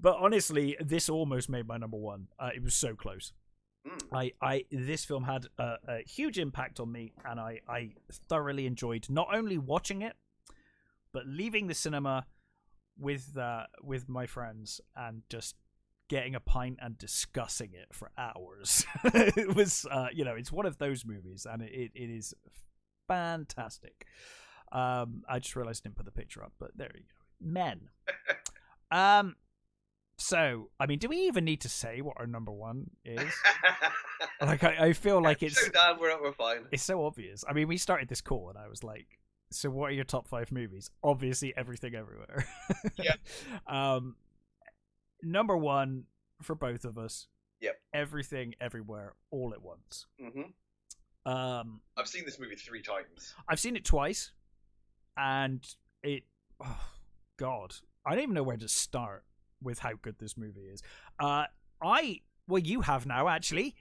But honestly, this almost made my number one. It was so close. This film had a huge impact on me, and I thoroughly enjoyed not only watching it, but leaving the cinema with my friends and just getting a pint and discussing it for hours. It was, it's one of those movies, and it is fantastic. I just realized I didn't put the picture up, but there you go. Men. So, I mean, do we even need to say what our number one is? Like, I feel like it's... So, Dan, we're fine. It's so obvious. I mean, we started this call, and I was like, so what are your top 5 movies? Obviously, Everything Everywhere. Yeah. Number one for both of us. Yep. Everything Everywhere All at Once. Mm-hmm. I've seen this movie 3 times. I've seen it twice, and oh God, I don't even know where to start with how good this movie is. You have now actually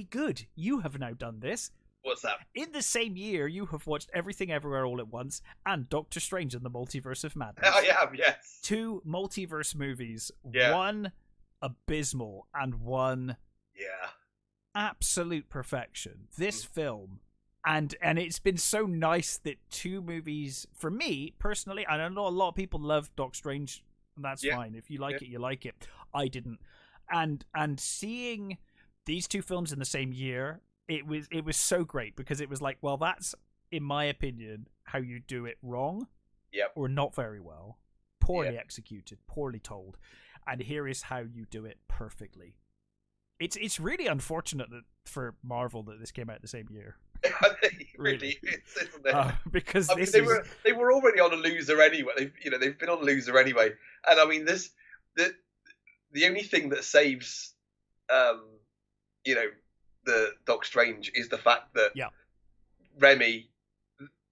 good. You have now done this. What's that? In the same year, you have watched Everything Everywhere All at Once and Doctor Strange in the Multiverse of Madness. I have, yes. 2 multiverse movies. Yeah. 1 abysmal and 1 absolute perfection. This film, and it's been so nice that 2 movies, for me personally, and I know a lot of people love Doctor Strange, and that's fine. If you like it, you like it. I didn't. And seeing these 2 films in the same year, it was so great, because it was like, well, that's, in my opinion, how you do it wrong. Yep. Or not very well. Poorly executed, poorly told. And here is how you do it perfectly. It's really unfortunate that for Marvel that this came out the same year. It really is, isn't it? Because they were already on a loser anyway. They've been on a loser anyway. And I mean, the only thing that saves the Doctor Strange is the fact that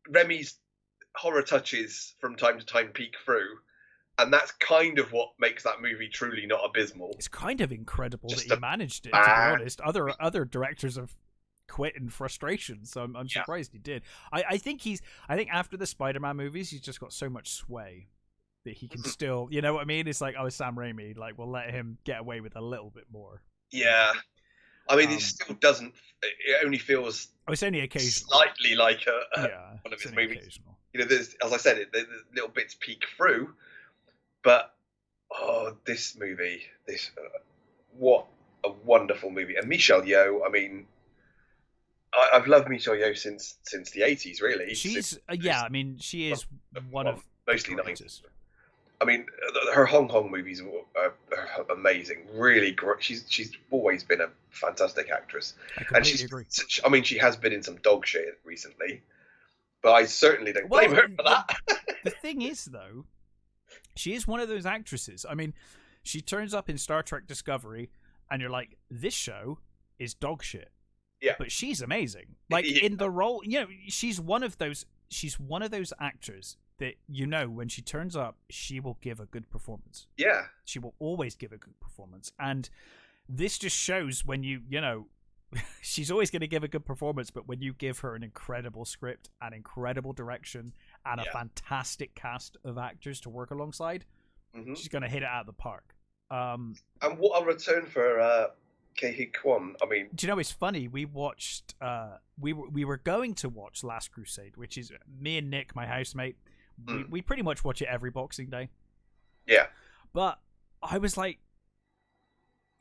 Remy's horror touches from time to time peek through, and that's kind of what makes that movie truly not abysmal. It's kind of incredible that he managed it, to be honest. Other directors have quit in frustration, so I'm surprised he did. I think after the Spider-Man movies, he's just got so much sway that he can still, you know what I mean? It's like, Sam Raimi, like, we'll let him get away with a little bit more. Yeah. I mean, it still doesn't. It only feels. It's only occasional. Slightly like one of his movies. Occasional. There's, as I said, there's little bits peek through, but this movie, what a wonderful movie, and Michelle Yeoh. I mean, I've loved Michelle Yeoh since the 80s, really. She's yeah, I mean, she is one of mostly the 90s. I mean, her Hong Kong movies are amazing. Really great. She's always been a fantastic actress. I completely agree. I mean, she has been in some dog shit recently, but I certainly don't blame her for that. The thing is, though, she is one of those actresses. I mean, she turns up in Star Trek Discovery, and you're like, this show is dog shit. Yeah. But she's amazing. Like, in the role, you know, she's one of those actors that, you know, when she turns up, she will give a good performance. Yeah. She will always give a good performance. And this just shows when you know, she's always going to give a good performance, but when you give her an incredible script, an incredible direction, and a fantastic cast of actors to work alongside, she's going to hit it out of the park. And what a return for Ke-Huy Quan. I mean, do you know, it's funny, we watched we were going to watch Last Crusade, which is me and Nick, my housemate, we pretty much watch it every Boxing Day. Yeah. But I was like,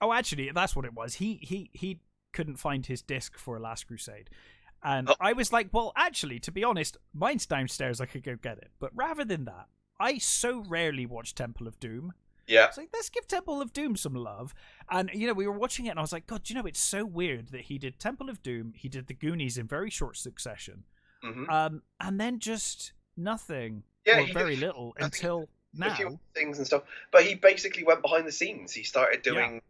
oh, actually, that's what it was. He couldn't find his disc for Last Crusade. And I was like, well, actually, to be honest, mine's downstairs, I could go get it. But rather than that, I so rarely watch Temple of Doom. Yeah. It's like, let's give Temple of Doom some love. And, you know, we were watching it and I was like, God, you know, it's so weird that he did Temple of Doom, he did The Goonies in very short succession. And then just nothing, or very little, until now. A few things and stuff. But he basically went behind the scenes. He started doing,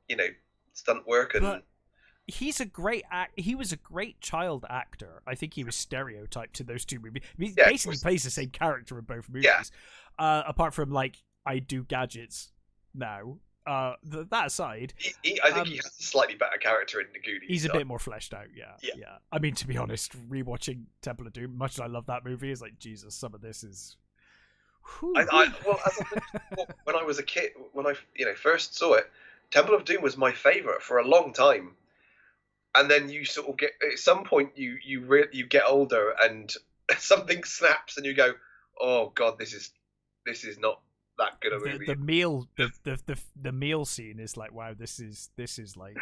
you know, stunt work and... But he's a great he was a great child actor. I think he was stereotyped to those two movies. He basically plays the same character in both movies. Yeah. Apart from, like, I do gadgets now. That aside, I think he has a slightly better character in the Goonies. He's a bit more fleshed out, yeah. I mean, to be honest, rewatching Temple of Doom, much as I love that movie, is like, Jesus, some of this is... When I was a kid, when I first saw it, Temple of Doom was my favourite for a long time. And then you sort of get, at some point, you get older and something snaps and you go, oh God, this is not that good a movie. The meal scene is like, wow, this is like,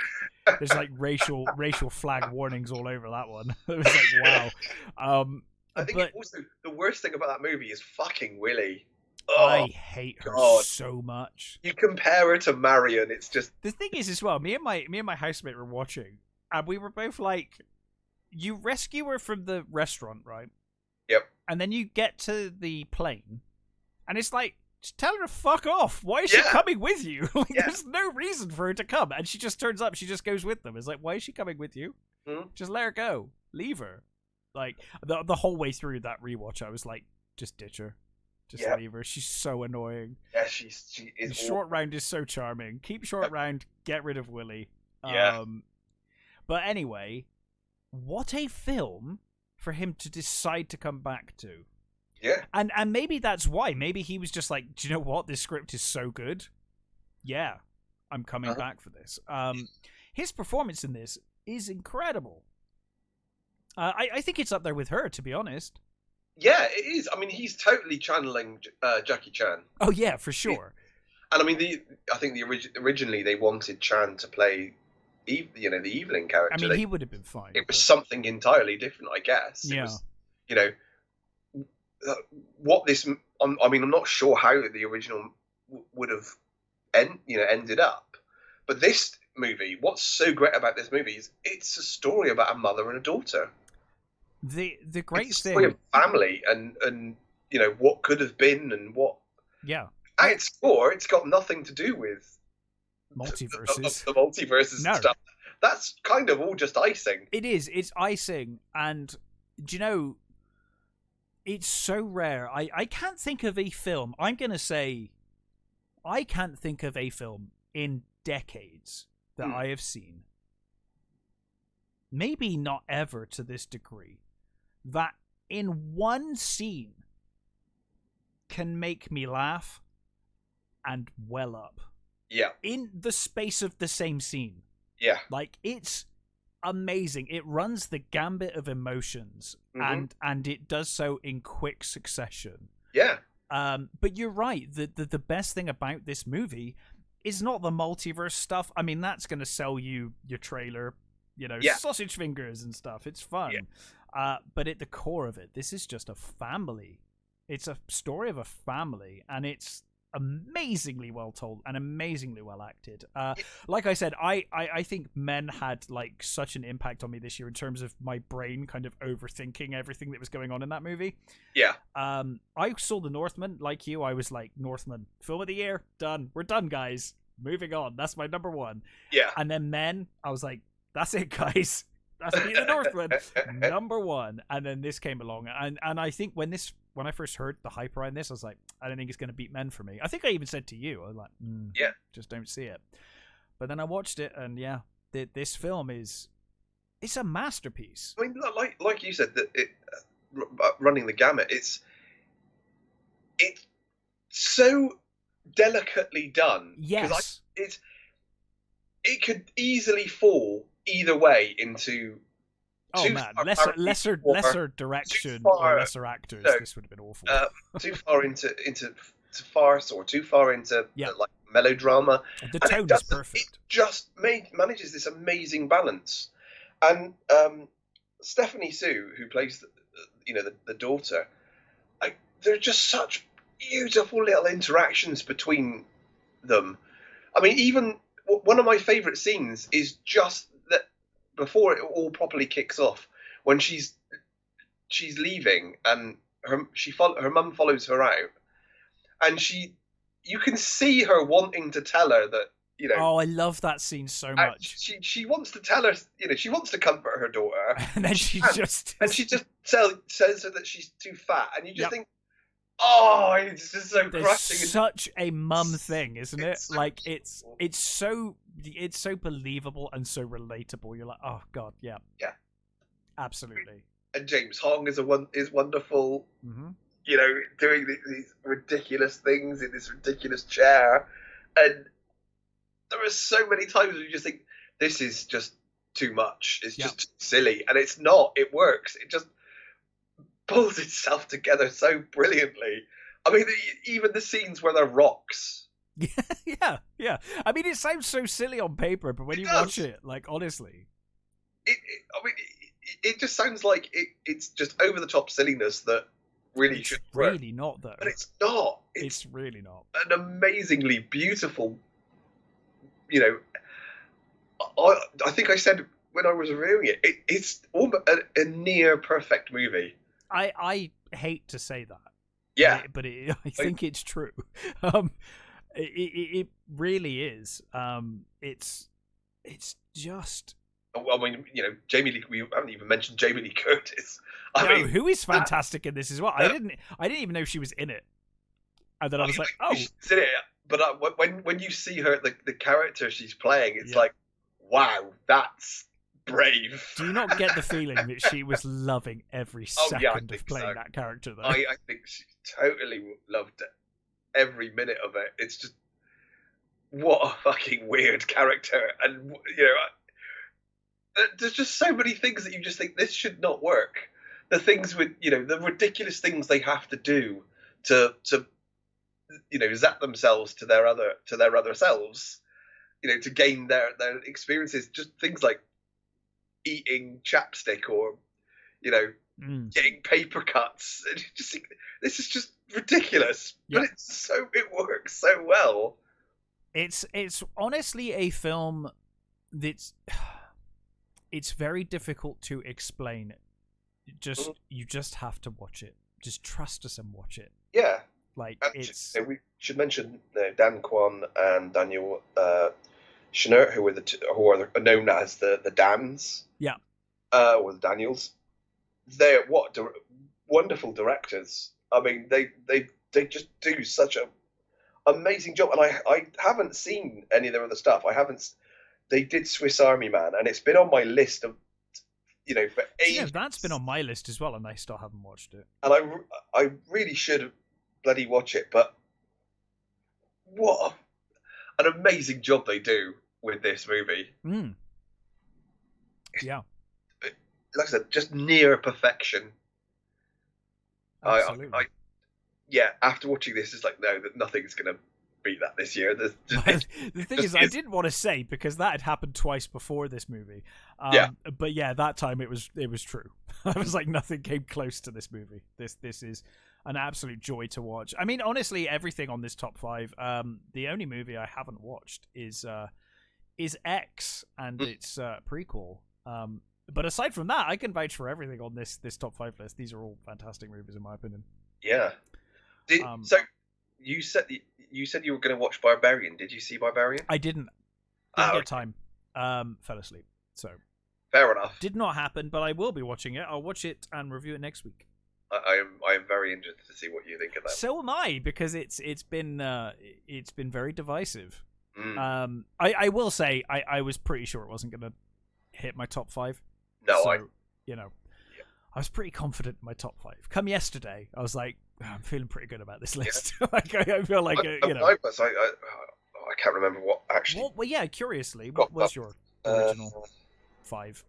there's like racial flag warnings all over that one. It was like, wow. I think also the worst thing about that movie is fucking Willie. Oh, I hate her so much. You compare her to Marion, it's just... The thing is as well, me and my housemate were watching, and we were both like, you rescue her from the restaurant, right? Yep. And then you get to the plane, and it's like, just tell her to fuck off. Why is she coming with you? Like, there's no reason for her to come. And she just turns up. She just goes with them. It's like, why is she coming with you? Just let her go. Leave her. Like, the whole way through that rewatch, I was like, just ditch her. Just leave her. She's so annoying. Yeah, she is. Short Round is so charming. Keep Short Round. Get rid of Willie. Yeah. But anyway, what a film for him to decide to come back to. Yeah. And maybe that's why. Maybe he was just like, do you know what? This script is so good. Yeah, I'm coming back for this. His performance in this is incredible. I think it's up there with her, to be honest. Yeah, it is. I mean, he's totally channeling Jackie Chan. Oh yeah, for sure. And I mean, I think originally they wanted Chan to play, the Evelyn character. I mean, he would have been fine. It was something entirely different, I guess. Yeah. It was, what this. I mean, I'm not sure how the original would have ended up, but this movie, what's so great about this movie is it's a story about a mother and a daughter. The great it's a thing, story of family and what could have been and what. Yeah. At its core, it's got nothing to do with multiverses. The multiverses and stuff. That's kind of all just icing. It is. It's icing, and do you know? It's so rare. I can't think of a film. I'm gonna say, I can't think of a film in decades that I have seen. Maybe not ever to this degree. That in one scene can make me laugh and well up. Yeah. In the space of the same scene. Yeah. Like, it's amazing. It runs the gambit of emotions and it does so in quick succession. Yeah. But you're right. The best thing about this movie is not the multiverse stuff. I mean, that's going to sell you your trailer. sausage fingers and stuff. It's fun. But at the core of it, this is just a family. It's a story of a family, and it's amazingly well told and amazingly well acted. Like I said, I think Men had like such an impact on me this year in terms of my brain kind of overthinking everything that was going on in that movie. I saw The Northman like you. I was like, Northman, film of the year, done. We're done, guys. Moving on. That's my number one. And then Men, I was like, that's it, guys. That's me, The Northman, number one. And then this came along, and I think when I first heard the hype around this, I was like, I don't think it's going to beat Men for me. I think I even said to you, I was like, just don't see it. But then I watched it, and this film it's a masterpiece. I mean, like you said, that running the gamut, it's so delicately done. Yes, it could easily fall either way into. Lesser direction or lesser actors. This would have been awful. Too far into farce, or too far into like melodrama. The tone is perfect. It just manages this amazing balance. And Stephanie Sue, who plays the daughter, there are just such beautiful little interactions between them. I mean, even one of my favourite scenes is just that before it all properly kicks off, when she's leaving and her mum follows her out, and you can see her wanting to tell her that, Oh, I love that scene so much. She wants to tell her, she wants to comfort her daughter, and then she just says her that she's too fat, and you just think, oh, it's just so crushing. It's such a mum thing, isn't it? Like it's so believable and so relatable. You're like, oh god, yeah, absolutely. And James Hong is wonderful. Mm-hmm. Doing these ridiculous things in this ridiculous chair, and there are so many times where you just think, this is just too much. It's just silly, and it's not. It works. It just pulls itself together so brilliantly. I mean, even the scenes where they're rocks. Yeah. I mean, it sounds so silly on paper, but when you watch it, like, honestly, it just sounds like it's just over the top silliness that really should work. Really not, though. But it's not. It's really not. An amazingly beautiful. I think I said when I was reviewing it's almost a near perfect movie. I hate to say that. Yeah, but I think it's true. It really is. It's just. I mean, Jamie Lee. We haven't even mentioned Jamie Lee Curtis. Who is fantastic in this as well. I didn't even know she was in it, and then I was like, oh. She's in it, but when you see her, the character she's playing, it's like, wow, that's brave. Do you not get the feeling that she was loving every second of playing that character, though? I think she totally loved it. Every minute of it. It's just, what a fucking weird character. And, there's just so many things that you just think, this should not work. The things with, the ridiculous things they have to do to zap themselves to their other selves, to gain their experiences. Just things like eating chapstick or, getting paper cuts. And you just think, this is just ridiculous, but it works so well. It's honestly a film that's it's very difficult to explain. You just have to watch it. Just trust us and watch it. Yeah. Like, it's. We should mention Dan Kwan and Daniel Schnert, who are known as the Dans. Yeah. Or the Daniels. They're wonderful directors. I mean, they just do such an amazing job. And I haven't seen any of their other stuff. They did Swiss Army Man, and it's been on my list of, for ages. Yeah, that's been on my list as well, and I still haven't watched it. And I really should bloody watch it, but what an amazing job they do with this movie. Yeah. Like I said, just near perfection. Absolutely. After watching this, it's like, no, that nothing's going to beat that this year. The thing is, I didn't want to say because that had happened twice before this movie. But yeah, that time it was true. I was like, nothing came close to this movie. This is an absolute joy to watch. I mean, honestly, everything on this top 5. The only movie I haven't watched is X and its prequel. But aside from that, I can vouch for everything on this top 5 list. These are all fantastic movies, in my opinion. Yeah. So you said you were going to watch Barbarian. Did you see Barbarian? I didn't. Didn't get time. Fell asleep. So fair enough. Did not happen, but I will be watching it. I'll watch it and review it next week. I am very interested to see what you think of that. So am I, because it's been very divisive. I will say I was pretty sure it wasn't going to hit my top 5. No, so, I was pretty confident in my top 5. Come yesterday, I was like, I'm feeling pretty good about this list. Like, I feel like I can't remember what actually. Well, yeah. Curiously, what was your original 5?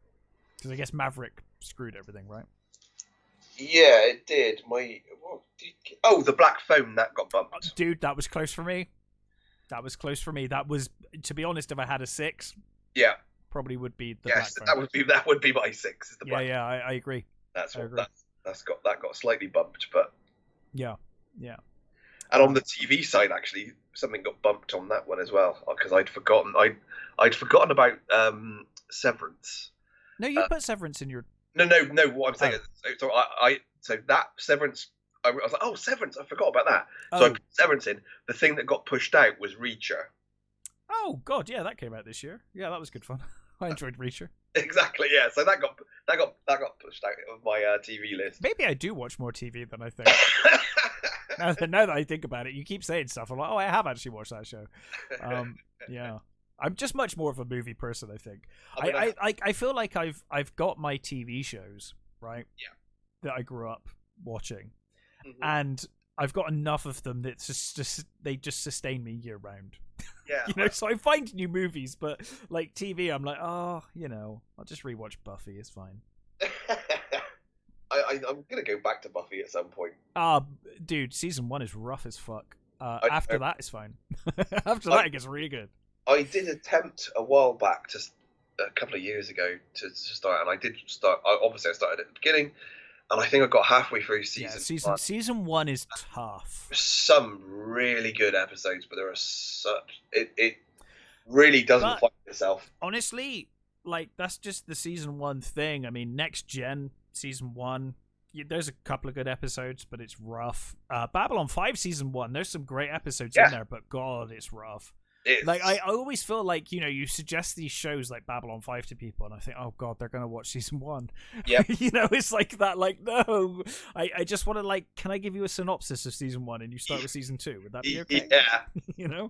Because I guess Maverick screwed everything, right? Yeah, it did. The Black Phone, that got bumped. Dude, that was close for me. That was, to be honest, if I had a 6, probably would be the Black Phone. that would be my 6. Is the Black Phone. I agree. That got slightly bumped, but yeah. And on the TV side, actually, something got bumped on that one as well, because I'd forgotten about Severance. No, you put Severance in your. No. What I'm saying is, so that Severance. I was like, Severance. I forgot about that. So I put Severance in. The thing that got pushed out was Reacher. Oh God, yeah, that came out this year. Yeah, that was good fun. I enjoyed Reacher. Exactly, yeah. So that got pushed out of my TV list. Maybe I do watch more TV than I think. now that I think about it, you keep saying stuff. I'm like, I have actually watched that show. Yeah. I'm just much more of a movie person, I think. I feel like I've got my TV shows, right? Yeah. That I grew up watching, and I've got enough of them that they just sustain me year round. Yeah. So I find new movies, but like TV, I'm like, I'll just rewatch Buffy. It's fine. I'm gonna go back to Buffy at some point. Dude, season 1 is rough as fuck. After that, it's fine. After that, it gets really good. I did attempt a while back, just a couple of years ago, to start, and I did start. Obviously, I started at the beginning, and I think I got halfway through season 1. Season 1 is tough. There's some really good episodes, but there are such it really doesn't find itself. Honestly, like that's just the season 1 thing. I mean, Next Gen season 1. There's a couple of good episodes, but it's rough. Babylon 5 season 1. There's some great episodes in there, but God, it's rough. Like I always feel like you suggest these shows like Babylon 5 to people, and I think, oh God, they're gonna watch season 1. Yeah, it's like that. Like, no, I just want to can I give you a synopsis of season 1 and you start with season 2? Would that be okay? Yeah.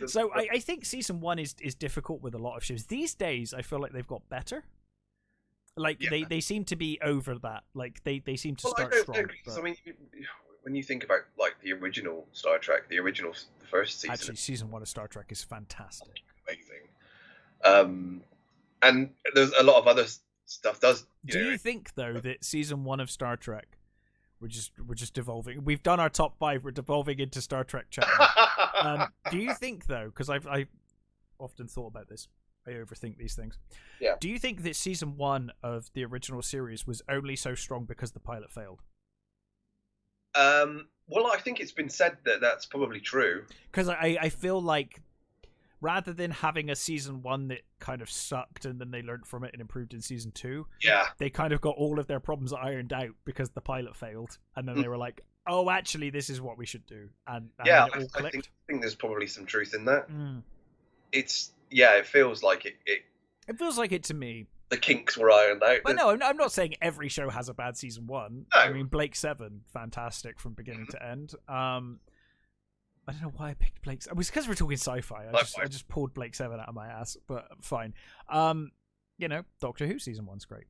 So I think season 1 is difficult with a lot of shows these days. I feel like they've got better. Like they seem to be over that. Like they seem to start strong. But... I mean, when you think about like the original Star Trek, the first season. Actually, season 1 of Star Trek is fantastic. Amazing. And there's a lot of other stuff. Do you think though that season 1 of Star Trek, we're just devolving? We've done our top 5. We're devolving into Star Trek chat. Do you think though? Because I've often thought about this. I overthink these things. Yeah. Do you think that season 1 of the original series was only so strong because the pilot failed? Well, I think it's been said that that's probably true. Because I feel like rather than having a season 1 that kind of sucked and then they learned from it and improved in season 2, they kind of got all of their problems ironed out because the pilot failed, and then they were like, oh, actually, this is what we should do. And it all clicked. I think there's probably some truth in that. It feels like it. It feels like it to me. The kinks were ironed out. But no, I'm not saying every show has a bad season 1. No. I mean, Blake 7, fantastic from beginning to end. I don't know why I picked Blake. It was because we're talking sci-fi. I just pulled Blake 7 out of my ass, but fine. Doctor Who season 1's great.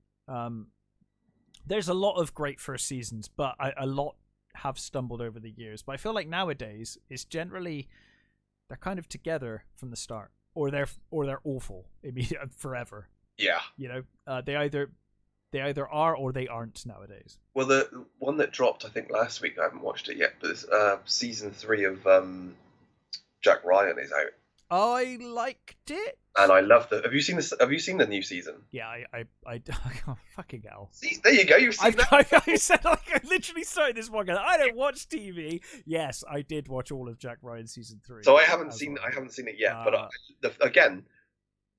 There's a lot of great first seasons, but a lot have stumbled over the years. But I feel like nowadays it's generally they're kind of together from the start, or they're awful forever. Yeah. They either are or they aren't nowadays. Well, the one that dropped, I think, last week, I haven't watched it yet, but it's season 3 of Jack Ryan is out. I liked it, and I love the. Have you seen this? Have you seen the new season? Yeah, I oh, fucking hell. See, there you go. You've seen that. I said I literally started this one. I don't watch TV. Yes, I did watch all of Jack Ryan season 3. So I haven't seen it yet. But again,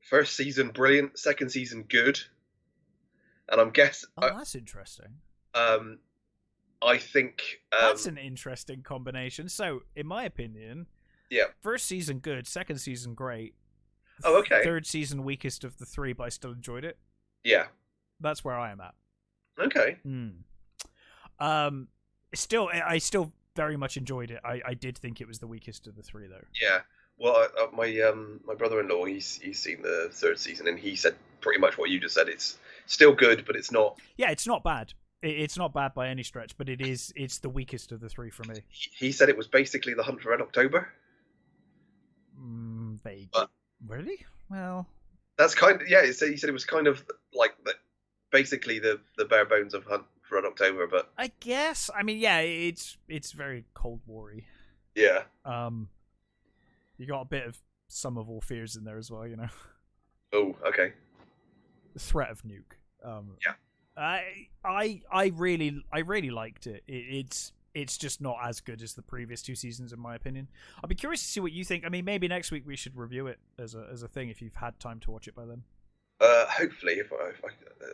first season brilliant, second season good, and I'm guessing. Oh, that's interesting. I think that's an interesting combination. So, in my opinion, yeah, first season good, second season great. Oh, okay. Third season weakest of the 3, but I still enjoyed it. Yeah, that's where I am at. Okay. Still, I still very much enjoyed it. I did think it was the weakest of the 3, though. Yeah. Well, my brother-in-law, he's seen the third season, and he said pretty much what you just said. It's still good, but it's not. Yeah, it's not bad. It's not bad by any stretch, but it's the weakest of the 3 for me. He said it was basically The Hunt for Red October. Vague. Really? Well, that's kind of he said it was kind of like basically the bare bones of Hunt for Red October, but I guess it's very Cold War-y. Yeah. You got a bit of Sum of All Fears in there as well, you know. Oh, okay. The threat of nuke. Yeah. I really liked it. It's just not as good as the previous 2 seasons, in my opinion. I'll be curious to see what you think. I mean, maybe next week we should review it as a thing if you've had time to watch it by then. Hopefully, if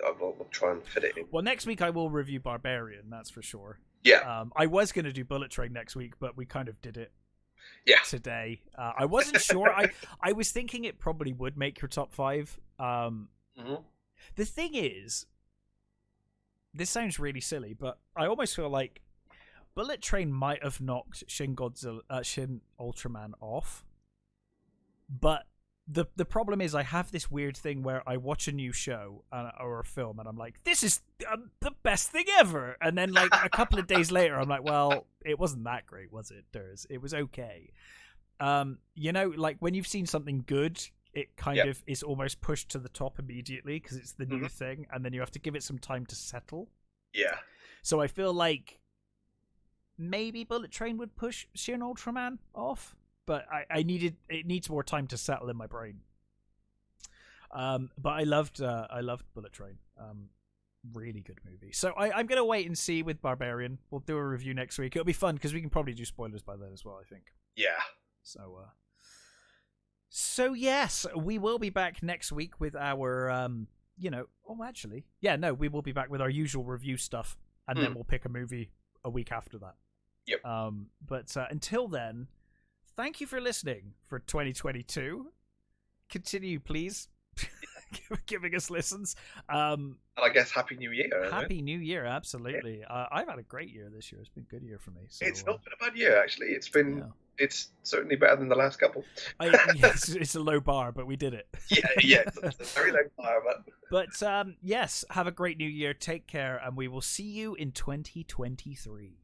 I'll try and fit it in. Well, next week I will review Barbarian, that's for sure. Yeah. I was going to do Bullet Train next week, but we kind of did it. Yeah. Today. I wasn't sure. I was thinking it probably would make your top 5. The thing is, this sounds really silly, but I almost feel like Bullet Train might have knocked Shin Ultraman off, but the problem is I have this weird thing where I watch a new show or a film and I'm like, this is the best thing ever, and then like a couple of days later I'm like, well, it wasn't that great, was it, Durs? It was okay. You know, like when you've seen something good, it kind of is almost pushed to the top immediately because it's the new thing, and then you have to give it some time to settle. Yeah. So I feel like maybe Bullet Train would push Shin Ultraman off, but it needs more time to settle in my brain. But I loved Bullet Train. Really good movie. So I'm gonna wait and see with Barbarian. We'll do a review next week. It'll be fun because we can probably do spoilers by then as well, I think. Yeah. So yes, we will be back next week with our we will be back with our usual review stuff, and then we'll pick a movie a week after that. Yep. But until then, thank you for listening for 2022. Continue, please, giving us listens. And I guess Happy New Year. Happy New Year, absolutely. Yeah. I've had a great year this year. It's been a good year for me. So, it's not been a bad year, actually. It's been. Yeah. It's certainly better than the last couple. It's a low bar, but we did it. Yeah, it's a very low bar, but yes, have a great new year. Take care, and we will see you in 2023.